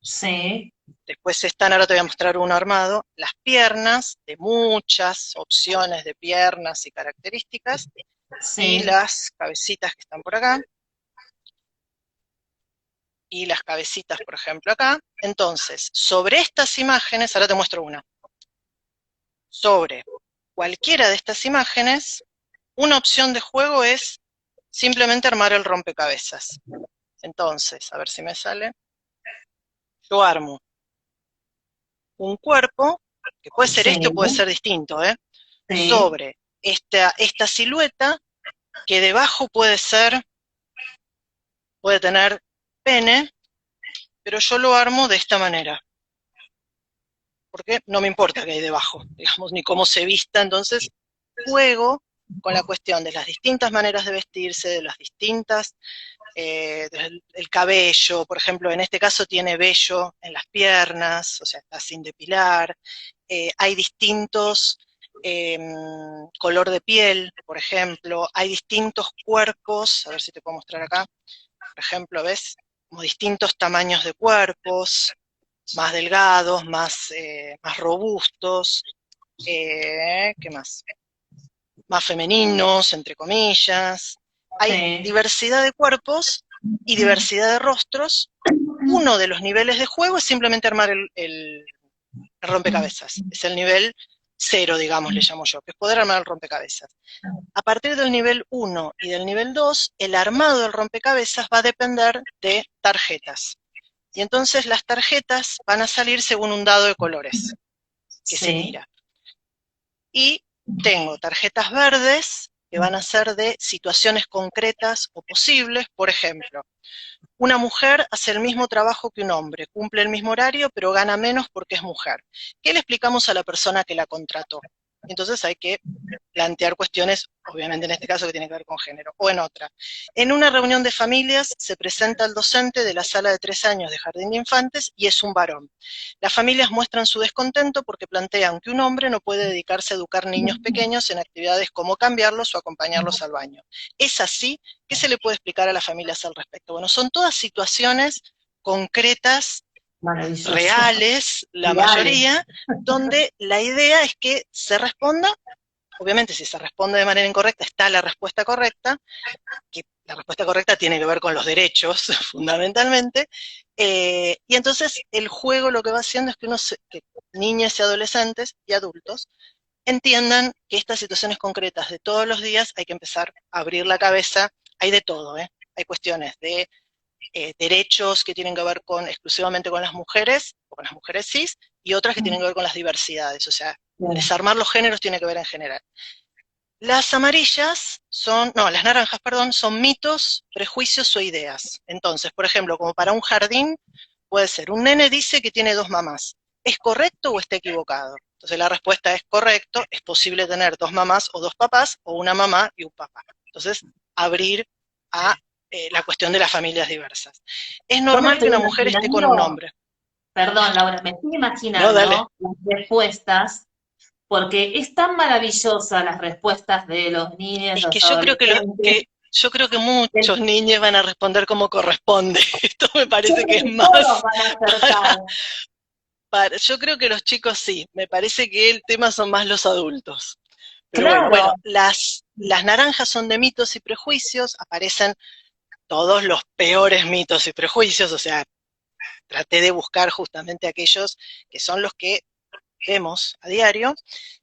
Sí, después están, ahora te voy a mostrar uno armado, las piernas, de muchas opciones de piernas y características, y sí. las cabecitas que están por acá, y las cabecitas, por ejemplo, acá. Entonces, sobre estas imágenes, ahora te muestro una, sobre cualquiera de estas imágenes, una opción de juego es simplemente armar el rompecabezas. Entonces, a ver si me sale. Yo armo un cuerpo, que puede ser Sí, este o puede ser distinto, sí. sobre esta silueta, que debajo puede tener pene, pero yo lo armo de esta manera, porque no me importa qué hay debajo, digamos, ni cómo se vista, entonces juego con la cuestión de las distintas maneras de vestirse, de las distintas, el cabello, por ejemplo, en este caso tiene vello en las piernas, o sea, está sin depilar, hay distintos eh, color de piel, por ejemplo, hay distintos cuerpos, a ver si te puedo mostrar acá, por ejemplo, ¿ves? Como distintos tamaños de cuerpos, más delgados, más robustos, ¿qué más? Más femeninos, entre comillas. Hay Sí. diversidad de cuerpos y diversidad de rostros. Uno de los niveles de juego es simplemente armar el rompecabezas. Es el nivel cero, digamos, le llamo yo, que es poder armar el rompecabezas. A partir del nivel 1 y del nivel 2, el armado del rompecabezas va a depender de tarjetas. Y entonces las tarjetas van a salir según un dado de colores que se Sí. tira. Y tengo tarjetas verdes que van a ser de situaciones concretas o posibles. Por ejemplo, una mujer hace el mismo trabajo que un hombre, cumple el mismo horario, pero gana menos porque es mujer. ¿Qué le explicamos a la persona que la contrató? Entonces hay que plantear cuestiones, obviamente en este caso que tiene que ver con género, o en otra. En una reunión de familias se presenta el docente de la sala de 3 años de jardín de infantes y es un varón. Las familias muestran su descontento porque plantean que un hombre no puede dedicarse a educar niños pequeños en actividades como cambiarlos o acompañarlos al baño. ¿Es así? ¿Qué se le puede explicar a las familias al respecto? Bueno, son todas situaciones concretas, Maravilloso. reales, la Ideales. mayoría, donde la idea es que se responda. Obviamente, si se responde de manera incorrecta, está la respuesta correcta, que la respuesta correcta tiene que ver con los derechos, fundamentalmente, y entonces el juego lo que va haciendo es que niñas y adolescentes y adultos entiendan que estas situaciones concretas de todos los días hay que empezar a abrir la cabeza, hay de todo, hay cuestiones de derechos que tienen que ver exclusivamente con las mujeres, o con las mujeres cis, y otras que tienen que ver con las diversidades, o sea, Bien. desarmar los géneros tiene que ver en general. Las amarillas son, no, las naranjas, perdón, son mitos, prejuicios o ideas. Entonces, por ejemplo, como para un jardín, puede ser, un nene dice que tiene dos mamás. ¿Es correcto o está equivocado? Entonces la respuesta es correcto, es posible tener dos mamás o dos papás, o una mamá y un papá. Entonces, abrir a la cuestión de las familias diversas. Es Yo me normal que estoy una mujer esté con un imaginando, hombre. perdón, Laura, me estoy No, dale. imaginando las respuestas, porque es tan maravillosa las respuestas de los niños, Es que los yo creo que adolescentes. Yo creo que Del- muchos niños van a responder como corresponde. Esto me Yo parece creo que es que todos más van a acertar. para, yo creo que los chicos sí, me parece que el tema son más los adultos. Pero bueno, Claro, las naranjas son de mitos y prejuicios, aparecen todos los peores mitos y prejuicios, o sea, traté de buscar justamente aquellos que son los que vemos a diario.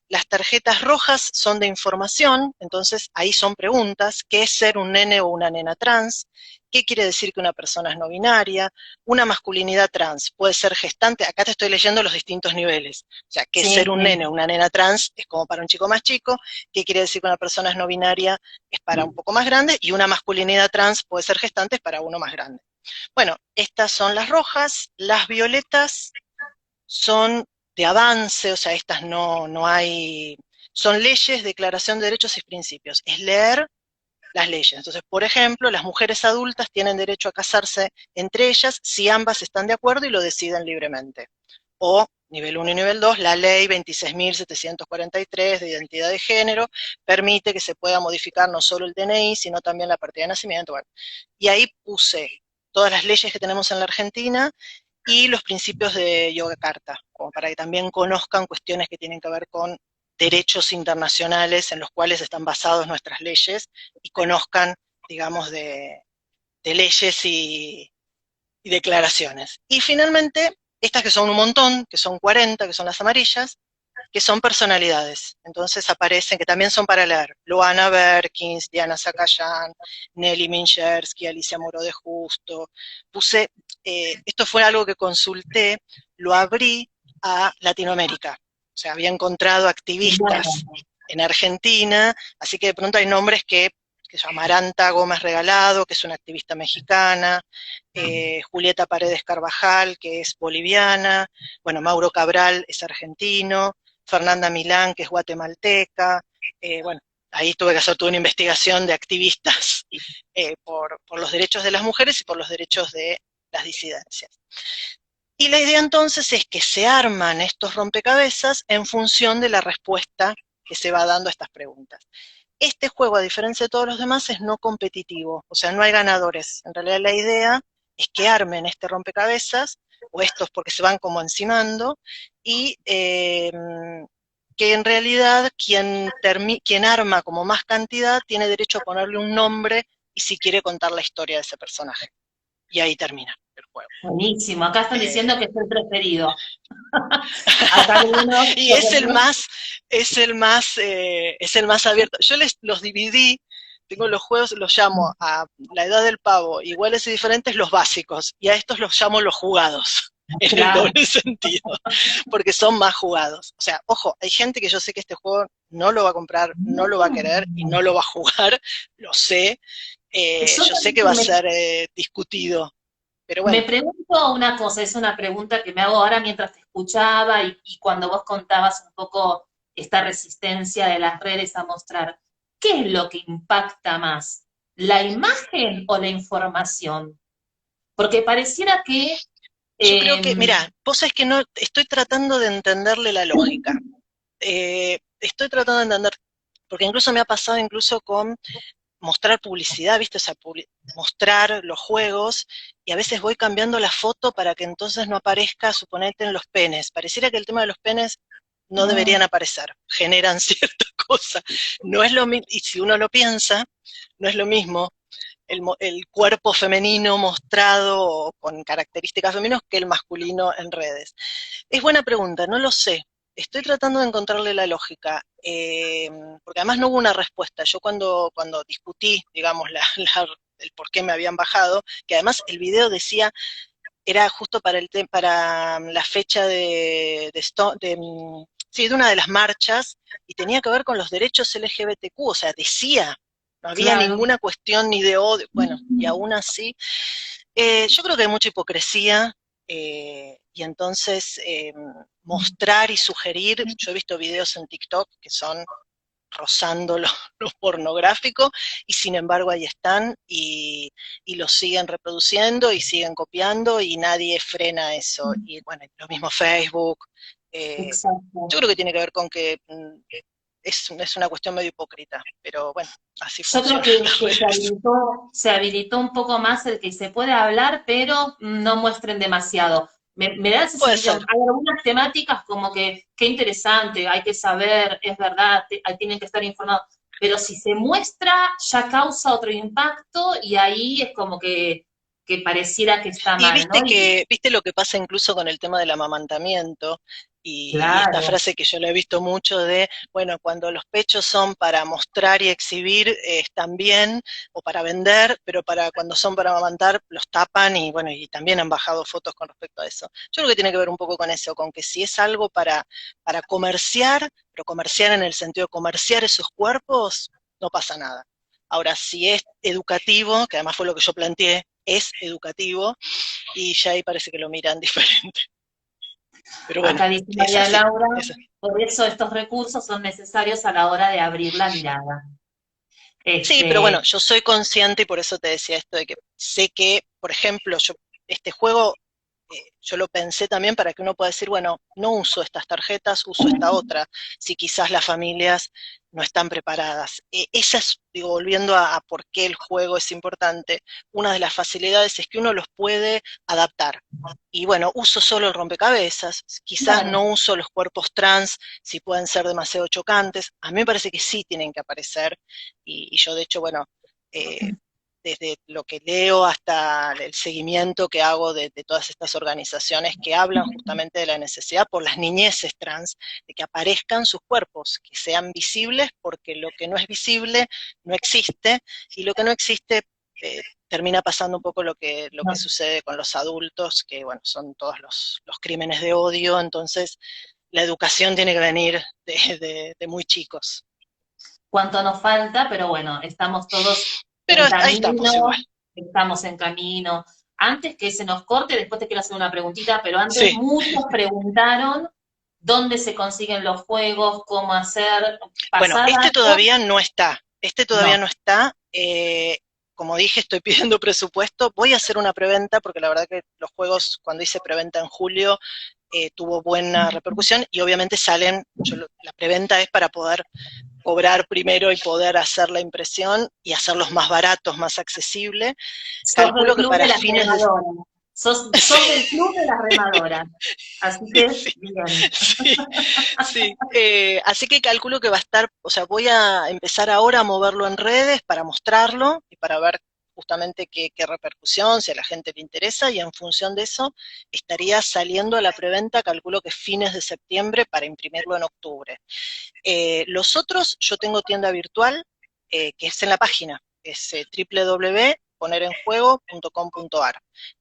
Las tarjetas rojas son de información, entonces ahí son preguntas: ¿qué es ser un nene o una nena trans? ¿Qué quiere decir que una persona es no binaria? Una masculinidad trans puede ser gestante. Acá te estoy leyendo los distintos niveles. O sea, ¿qué es ser sí, un sí. nene o una nena trans? Es como para un chico más chico. ¿Qué quiere decir que una persona es no binaria? Es para un poco más grande. Y una masculinidad trans puede ser gestante, es para uno más grande. Bueno, estas son las rojas. Las violetas son de avance, o sea, estas no hay, son leyes, declaración de derechos y principios, es leer las leyes. Entonces, por ejemplo, las mujeres adultas tienen derecho a casarse entre ellas si ambas están de acuerdo y lo deciden libremente. O, nivel 1 y nivel 2, la ley 26.743 de identidad de género permite que se pueda modificar no solo el DNI, sino también la partida de nacimiento. Bueno, y ahí puse todas las leyes que tenemos en la Argentina y los principios de Yogyakarta, como para que también conozcan cuestiones que tienen que ver con derechos internacionales en los cuales están basadas nuestras leyes y conozcan, digamos, de leyes y declaraciones. Y finalmente, estas que son un montón, que son 40, que son las amarillas, que son personalidades. Entonces aparecen, que también son para leer: Luana Berkins, Diana Zacayán, Nelly Minchersky, Alicia Moro de Justo. Puse, esto fue algo que consulté, lo abrí a Latinoamérica. O sea, había encontrado activistas Bueno, en Argentina, así que de pronto hay nombres que se llama Amaranta Gómez Regalado, que es una activista mexicana, Julieta Paredes Carvajal, que es boliviana, bueno, Mauro Cabral es argentino, Fernanda Milán, que es guatemalteca. Bueno, ahí tuve que hacer toda una investigación de activistas por los derechos de las mujeres y por los derechos de las disidencias. Y la idea entonces es que se arman estos rompecabezas en función de la respuesta que se va dando a estas preguntas. Este juego, a diferencia de todos los demás, es no competitivo, o sea, no hay ganadores. En realidad la idea es que armen este rompecabezas, o estos porque se van como encimando, y que en realidad quien arma como más cantidad tiene derecho a ponerle un nombre y si quiere contar la historia de ese personaje. Y ahí termina el juego. buenísimo. Acá están diciendo Eh, que es el preferido. Acá algunos, y porque no- es el más abierto. Yo los dividí, tengo los juegos, los llamo a la edad del pavo, iguales y diferentes, los básicos, y a estos los llamo los jugados, en el claro, doble sentido, porque son más jugados. O sea, ojo, hay gente que yo sé que este juego no lo va a comprar, no lo va a querer y no lo va a jugar, lo sé. yo Yo sé también que va a ser discutido, pero me bueno. pregunto una cosa, es una pregunta que me hago ahora mientras te escuchaba y cuando vos contabas un poco esta resistencia de las redes a mostrar, ¿qué es lo que impacta más? ¿La imagen o la información? Porque pareciera que Yo creo que, eh, mira, vos sabés que no, estoy tratando de entenderle la lógica. Estoy tratando de entender, porque incluso me ha pasado incluso con mostrar publicidad, ¿viste? O sea, mostrar los juegos y a veces voy cambiando la foto para que entonces no aparezca, suponete, en los penes. Pareciera que el tema de los penes no deberían aparecer, generan cierta cosa. No es lo mismo, y si uno lo piensa, no es lo mismo el cuerpo femenino mostrado con características femeninas que el masculino en redes. Es buena pregunta, no lo sé. Estoy tratando de encontrarle la lógica, porque además no hubo una respuesta. Yo cuando discutí, digamos, el por qué me habían bajado, que además el video decía, era justo para la fecha sí, de una de las marchas, y tenía que ver con los derechos LGBTQ, o sea, decía, no había claro, ninguna cuestión ni de odio, bueno, y aún así, yo creo que hay mucha hipocresía, y entonces mostrar y sugerir, yo he visto videos en TikTok que son rozando lo pornográfico, y sin embargo ahí están y lo siguen reproduciendo y siguen copiando y nadie frena eso. Y bueno, lo mismo Facebook. Eh, exacto. yo creo que tiene que ver con que es una cuestión medio hipócrita, pero bueno, así Yo creo funcionan las que redes. se habilitó un poco más el que se puede hablar, pero no muestren demasiado. Me da esa Puede sensación. ser. Hay algunas temáticas como que, qué interesante, hay que saber, es verdad, tienen que estar informados. Pero si se muestra, ya causa otro impacto y ahí es como que pareciera que está Y mal, ¿no? Y viste lo que pasa incluso con el tema del amamantamiento y esta claro, frase que yo le he visto mucho de, bueno, cuando los pechos son para mostrar y exhibir, están bien, o para vender, pero para cuando son para amamantar los tapan y bueno, y también han bajado fotos con respecto a eso. Yo creo que tiene que ver un poco con eso, con que si es algo para comerciar, pero comerciar en el sentido de comerciar esos cuerpos, no pasa nada. Ahora, si es educativo, que además fue lo que yo planteé, es educativo, y ya ahí parece que lo miran diferente. Pero bueno, acá dice es María así. Laura, Es, por eso estos recursos son necesarios a la hora de abrir la mirada. sí, pero bueno, Este, yo soy consciente y por eso te decía esto de que sé que, por ejemplo, este juego, yo lo pensé también para que uno pueda decir, bueno, no uso estas tarjetas, uso esta otra, si quizás las familias no están preparadas. Esa es, digo, volviendo a por qué el juego es importante, una de las facilidades es que uno los puede adaptar. Y bueno, uso solo el rompecabezas, quizás claro. no uso los cuerpos trans si pueden ser demasiado chocantes. A mí me parece que sí tienen que aparecer y yo de hecho, bueno, eh, desde lo que leo hasta el seguimiento que hago de todas estas organizaciones que hablan justamente de la necesidad por las niñeces trans, de que aparezcan sus cuerpos, que sean visibles, porque lo que no es visible no existe, y lo que no existe termina pasando un poco lo que No. sucede con los adultos, que bueno, son todos los crímenes de odio, entonces la educación tiene que venir de muy chicos. Cuánto nos falta, pero bueno, estamos todos Pero en ahí estamos igual. camino, estamos en camino. Antes que se nos corte, después te quiero hacer una preguntita, pero antes Sí. muchos preguntaron dónde se consiguen los juegos, cómo hacer, Bueno, pasar este datos. todavía no está. Este todavía No. no está. Como dije, estoy pidiendo presupuesto. Voy a hacer una preventa porque la verdad que los juegos, cuando hice preventa en julio, tuvo buena repercusión y obviamente salen, la preventa es para poder cobrar primero y poder hacer la impresión y hacerlos más baratos, más accesibles. Sos del Calculo que club de para las fines de... remadoras. Sos del club de las remadoras. Así que, Sí, bien. sí, sí. Así que calculo que va a estar, o sea, voy a empezar ahora a moverlo en redes para mostrarlo y para ver justamente qué repercusión, si a la gente le interesa, y en función de eso estaría saliendo a la preventa, calculo que fines de septiembre para imprimirlo en octubre. Los otros, yo tengo tienda virtual, que es en la página, es www.ponerenjuego.com.ar.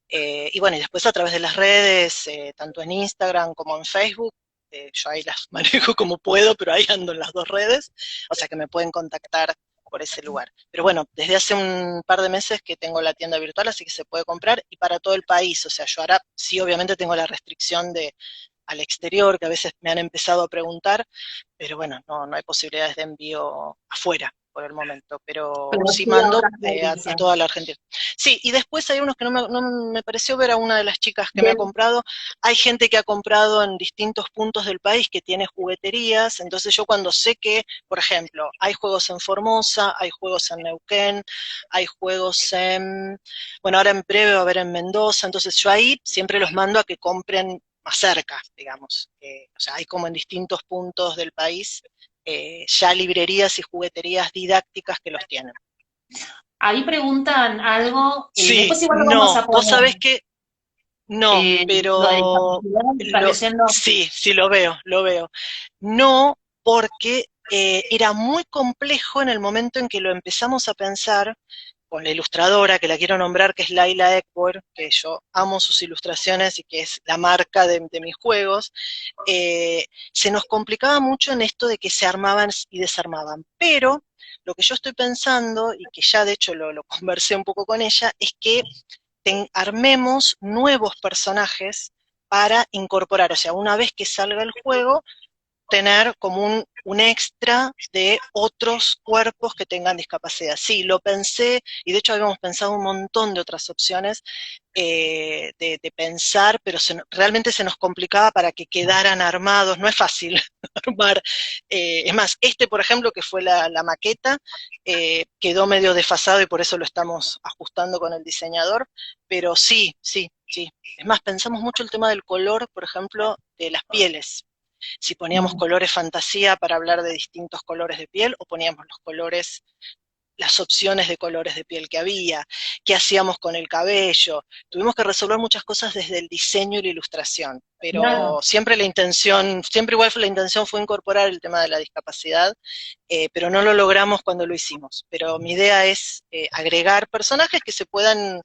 Y bueno, y después a través de las redes, tanto en Instagram como en Facebook, yo ahí las manejo como puedo, pero ahí ando en las dos redes, o sea que me pueden contactar por ese lugar. Pero bueno, desde hace un par de meses que tengo la tienda virtual, así que se puede comprar y para todo el país, o sea, yo ahora sí obviamente tengo la restricción de al exterior, que a veces me han empezado a preguntar, pero bueno, no hay posibilidades de envío afuera por el momento, pero Pero sí sí a mando otras a provincias. toda la Argentina. Sí, y después hay unos que no me pareció ver a una de las chicas que me ha Bien. comprado. Hay gente que ha comprado en distintos puntos del país que tiene jugueterías, entonces yo cuando sé que, por ejemplo, hay juegos en Formosa, hay juegos en Neuquén, hay juegos en, bueno, ahora en breve va a haber en Mendoza, entonces yo ahí siempre los mando a que compren más cerca, digamos. O sea, hay como en distintos puntos del país ya librerías y jugueterías didácticas que los tienen. Ahí preguntan algo, Sí, después igual lo vamos no, a vos sabés poner, que no, lo de pero discapacidad, ¿está leyendo? sí, sí lo veo, lo veo. No, porque era muy complejo en el momento en que lo empezamos a pensar con la ilustradora, que la quiero nombrar, que es Laila Ekborg, que yo amo sus ilustraciones y que es la marca de mis juegos, se nos complicaba mucho en esto de que se armaban y desarmaban. Pero lo que yo estoy pensando, y que ya de hecho lo conversé un poco con ella, es que armemos nuevos personajes para incorporar, o sea, una vez que salga el juego, tener como un extra de otros cuerpos que tengan discapacidad. Sí, lo pensé, y de hecho habíamos pensado un montón de otras opciones de pensar, pero realmente se nos complicaba para que quedaran armados, no es fácil armar. Es más, por ejemplo, que fue la maqueta, quedó medio desfasado y por eso lo estamos ajustando con el diseñador, pero sí, sí, sí. Es más, pensamos mucho el tema del color, por ejemplo, de las pieles. Si poníamos colores fantasía para hablar de distintos colores de piel o poníamos los colores, las opciones de colores de piel que había, qué hacíamos con el cabello. Tuvimos que resolver muchas cosas desde el diseño y la ilustración, pero Claro. siempre la intención, siempre igual la intención fue incorporar el tema de la discapacidad, pero no lo logramos cuando lo hicimos. Pero mi idea es agregar personajes que se puedan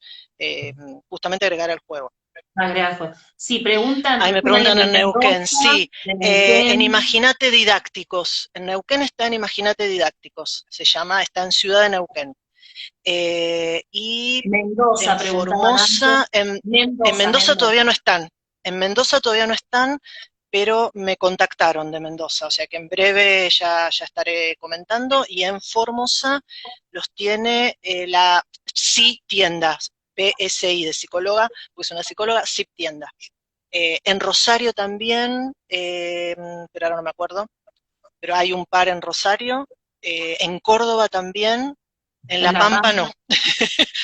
justamente agregar al juego. Agregar. Sí, preguntan, Ahí me tienen preguntan de en Neuquén, Mendoza, sí, de en Neuquén, Imagínate Didácticos. En Neuquén está en Imagínate Didácticos, se llama, está en Ciudad de Neuquén. Y Mendoza, en preguntaban antes. Formosa, en Mendoza, Mendoza todavía Mendoza. no están. En Mendoza todavía no están, pero me contactaron de Mendoza, o sea que en breve ya estaré comentando. Y en Formosa los tiene la PSI Tiendas, PSI de psicóloga, pues una psicóloga, SIP Tienda. En Rosario también, pero ahora no me acuerdo, pero hay un par en Rosario, en Córdoba también, en En La La Pampa Pampa. no,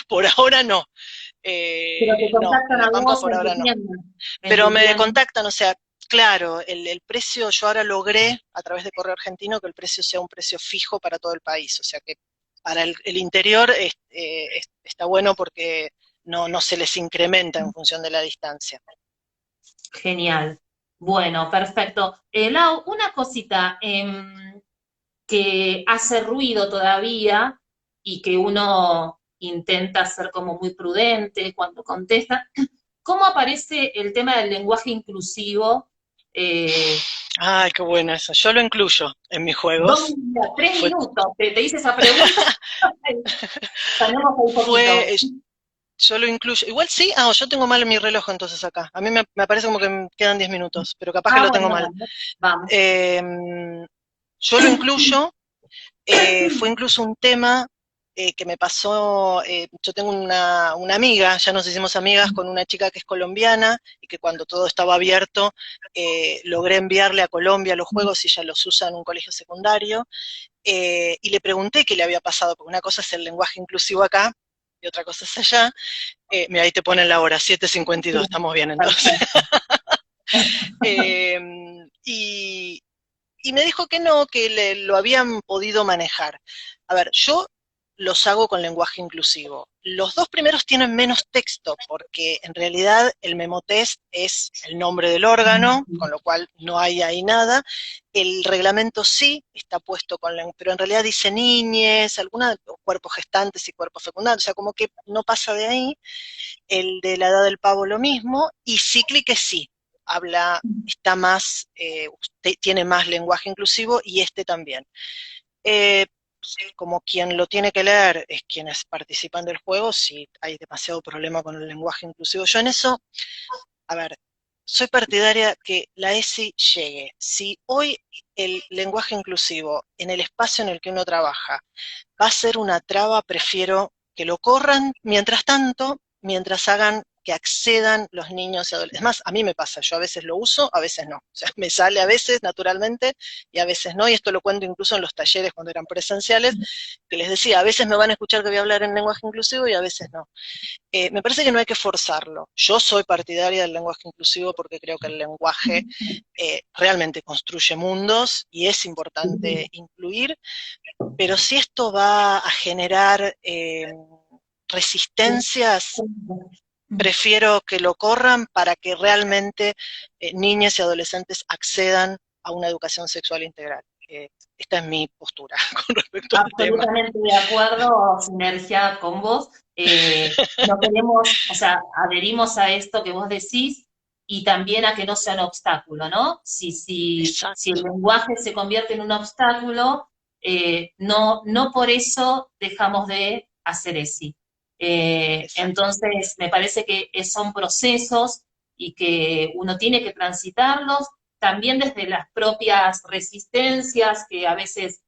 por ahora no, Pero te no, en contactan La a Pampa vos por en tu ahora no. tienda. En Pero tu me tienda. contactan, o sea, claro, el precio, yo ahora logré a través de Correo Argentino que el precio sea un precio fijo para todo el país, o sea que para el interior está bueno porque no se les incrementa en función de la distancia. Genial. Bueno, perfecto. Lau, una cosita que hace ruido todavía y que uno intenta ser como muy prudente cuando contesta. ¿Cómo aparece el tema del lenguaje inclusivo? Eh, Ay, qué bueno eso. Yo lo incluyo en mis juegos. 3 Fue, minutos, te hice esa pregunta. Tenemos un poquito. fue, yo lo incluyo. Igual sí, yo tengo mal mi reloj entonces acá. A mí me parece como que me quedan 10 minutos, pero capaz que Ah, lo tengo bueno, mal. vamos. Vamos. Eh, yo lo incluyo. Fue incluso un tema que me pasó, yo tengo una amiga, ya nos hicimos amigas con una chica que es colombiana y que cuando todo estaba abierto logré enviarle a Colombia los juegos y ella los usa en un colegio secundario, y le pregunté qué le había pasado, porque una cosa es el lenguaje inclusivo acá y otra cosa es allá. Mira, ahí te ponen la hora, 7:52, Sí, estamos bien entonces. perfecto. Eh, y, y me dijo que no, que lo habían podido manejar. A ver, yo los hago con lenguaje inclusivo. Los dos primeros tienen menos texto, porque en realidad el memotest es el nombre del órgano, con lo cual no hay ahí nada. El reglamento sí está puesto pero en realidad dice niñes, algunos cuerpos gestantes y cuerpos fecundantes, o sea, como que no pasa de ahí. El de la edad del pavo lo mismo, y cíclique sí, está más, tiene más lenguaje inclusivo y este también. Eh, como quien lo tiene que leer es quienes participan del juego, si hay demasiado problema con el lenguaje inclusivo. Yo en eso, a ver, soy partidaria que la ESI llegue. Si hoy el lenguaje inclusivo en el espacio en el que uno trabaja va a ser una traba, prefiero que lo corran, mientras tanto, mientras hagan que accedan los niños y adolescentes. Es más, a mí me pasa, yo a veces lo uso, a veces no. O sea, me sale a veces naturalmente y a veces no, y esto lo cuento incluso en los talleres cuando eran presenciales, que les decía, a veces me van a escuchar que voy a hablar en lenguaje inclusivo y a veces no. Me parece que no hay que forzarlo. Yo soy partidaria del lenguaje inclusivo porque creo que el lenguaje realmente construye mundos y es importante incluir, pero si esto va a generar resistencias, prefiero que lo corran para que realmente niñas y adolescentes accedan a una educación sexual integral. Esta es mi postura con respecto al tema. Absolutamente de acuerdo, sinergia con vos. No queremos, o sea, adherimos a esto que vos decís y también a que no sea un obstáculo, ¿no? Si el Exacto, lenguaje se convierte en un obstáculo, no por eso dejamos de hacer ESI. exacto. Entonces, me parece que son procesos y que uno tiene que transitarlos. también desde las propias resistencias que a veces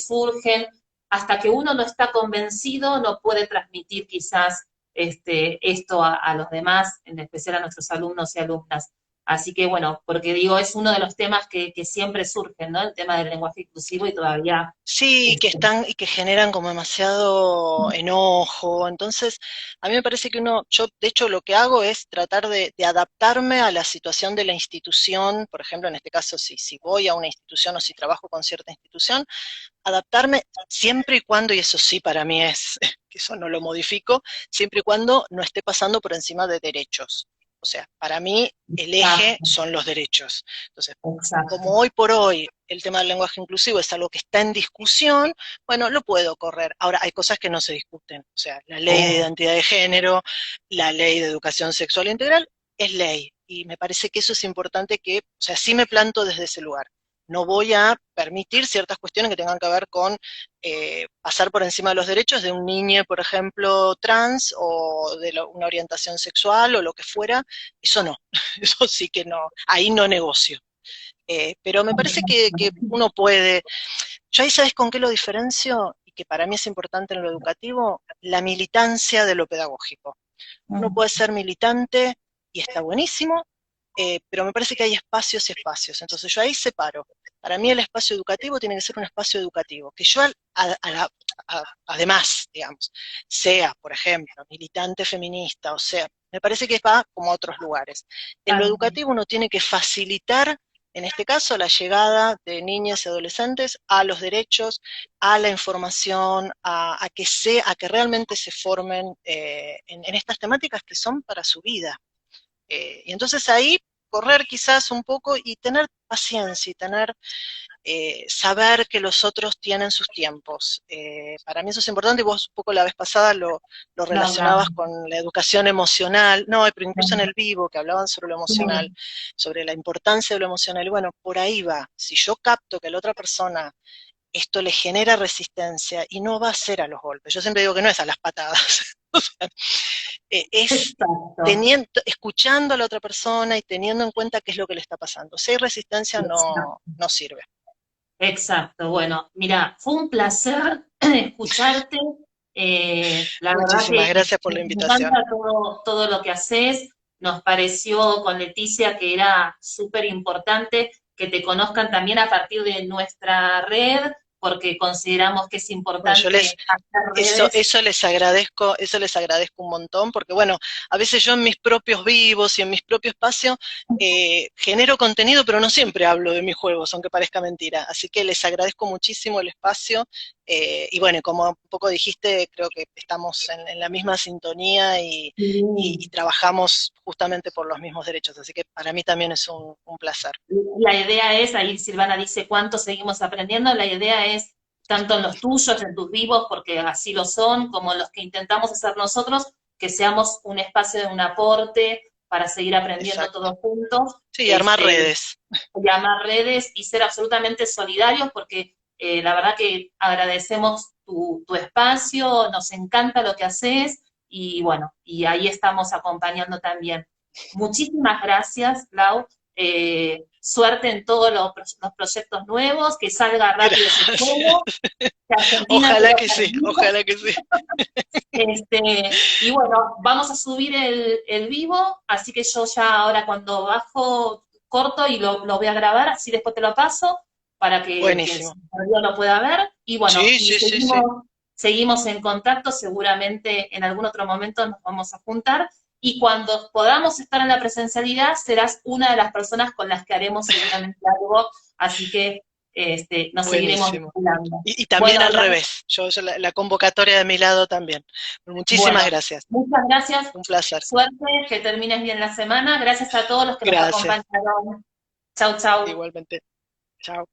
surgen, hasta que uno no está convencido, no puede transmitir quizás esto a los demás, en especial a nuestros alumnos y alumnas. Así que bueno, porque digo, es uno de los temas que siempre surgen, ¿no? El tema del lenguaje inclusivo y todavía... Sí, que Este, están y que generan como demasiado enojo. Entonces, a mí me parece que yo de hecho lo que hago es tratar de adaptarme a la situación de la institución. Por ejemplo, en este caso, si voy a una institución o si trabajo con cierta institución, adaptarme siempre y cuando, y eso sí para mí es, que eso no lo modifico, siempre y cuando no esté pasando por encima de derechos. O sea, para mí el eje exacto, son los derechos. Entonces, como exacto. hoy por hoy el tema del lenguaje inclusivo es algo que está en discusión, bueno, lo puedo correr. Ahora, hay cosas que no se discuten. O sea, la ley de Oh, identidad de género, la ley de educación sexual integral, es ley. Y me parece que eso es importante que, o sea, sí me planto desde ese lugar. No voy a permitir ciertas cuestiones que tengan que ver con pasar por encima de los derechos de un niño, por ejemplo, trans o de una orientación sexual o lo que fuera. Eso no, eso sí que no, ahí no negocio. Pero me parece que uno puede, yo ahí sabes con qué lo diferencio y que para mí es importante en lo educativo, la militancia de lo pedagógico. Uno puede ser militante y está buenísimo, pero me parece que hay espacios y espacios. Entonces yo ahí separo. Para mí el espacio educativo tiene que ser un espacio educativo, que yo además, digamos, sea, por ejemplo, militante feminista, o sea, me parece que va como a otros lugares. En lo educativo uno tiene que facilitar, en este caso, la llegada de niñas y adolescentes a los derechos, a la información, a que realmente se formen en estas temáticas que son para su vida. Y entonces ahí correr quizás un poco y tener paciencia y saber que los otros tienen sus tiempos. Para mí eso es importante y vos un poco la vez pasada lo no, claro. relacionabas con la educación emocional, no, pero incluso en el vivo que hablaban sobre lo emocional, sobre la importancia de lo emocional. Y bueno, por ahí va. Si yo capto que a la otra persona esto le genera resistencia y no va a ser a los golpes. Yo siempre digo que no es a las patadas. O sea, es Exacto, escuchando a la otra persona y teniendo en cuenta qué es lo que le está pasando. Si hay resistencia, no, exacto. no sirve. Exacto. Bueno, mira, fue un placer escucharte. La verdad Muchísimas que gracias por me la invitación. encanta todo lo que haces. Nos pareció con Leticia que era súper importante que te conozcan también a partir de nuestra red, porque consideramos que es Bueno, importante hacer eso, redes. eso les agradezco un montón, porque bueno, a veces yo en mis propios vivos y en mis propios espacios genero contenido, pero no siempre hablo de mis juegos, aunque parezca mentira. Así que les agradezco muchísimo el espacio. Y bueno, como un poco dijiste, creo que estamos en la misma sintonía y Sí. trabajamos justamente por los mismos derechos. Así que para mí también es un placer. La idea es, ahí Silvana dice cuánto seguimos aprendiendo, la idea es, tanto en los tuyos, en tus vivos, porque así lo son, como los que intentamos hacer nosotros, que seamos un espacio de un aporte para seguir aprendiendo Exacto. todos juntos, Sí, armar redes. llamar redes y ser absolutamente solidarios, porque la verdad que agradecemos tu espacio, nos encanta lo que haces, y bueno, y ahí estamos acompañando también. Muchísimas gracias, Lau. Suerte en todos los proyectos nuevos, que salga rápido ese Gracias. juego, que Argentina te Ojalá lo que sí, permita. ojalá que sí. Y bueno, vamos a subir el vivo, así que yo ya ahora cuando bajo corto y lo voy a grabar, así después te lo paso para que Buenísimo. yo lo pueda ver. Y bueno, Sí, y sí, sí, sí. seguimos en contacto, seguramente en algún otro momento nos vamos a juntar. Y cuando podamos estar en la presencialidad, serás una de las personas con las que haremos seguramente algo, así que nos seguiremos Buenísimo. vinculando. Y Bueno, también al revés. Yo la convocatoria de mi lado también. Muchísimas bueno, gracias. muchas gracias. Un placer. Suerte, que termines bien la semana. Gracias a todos los que nos Gracias. acompañaron. Chau, chau. Igualmente. Chao.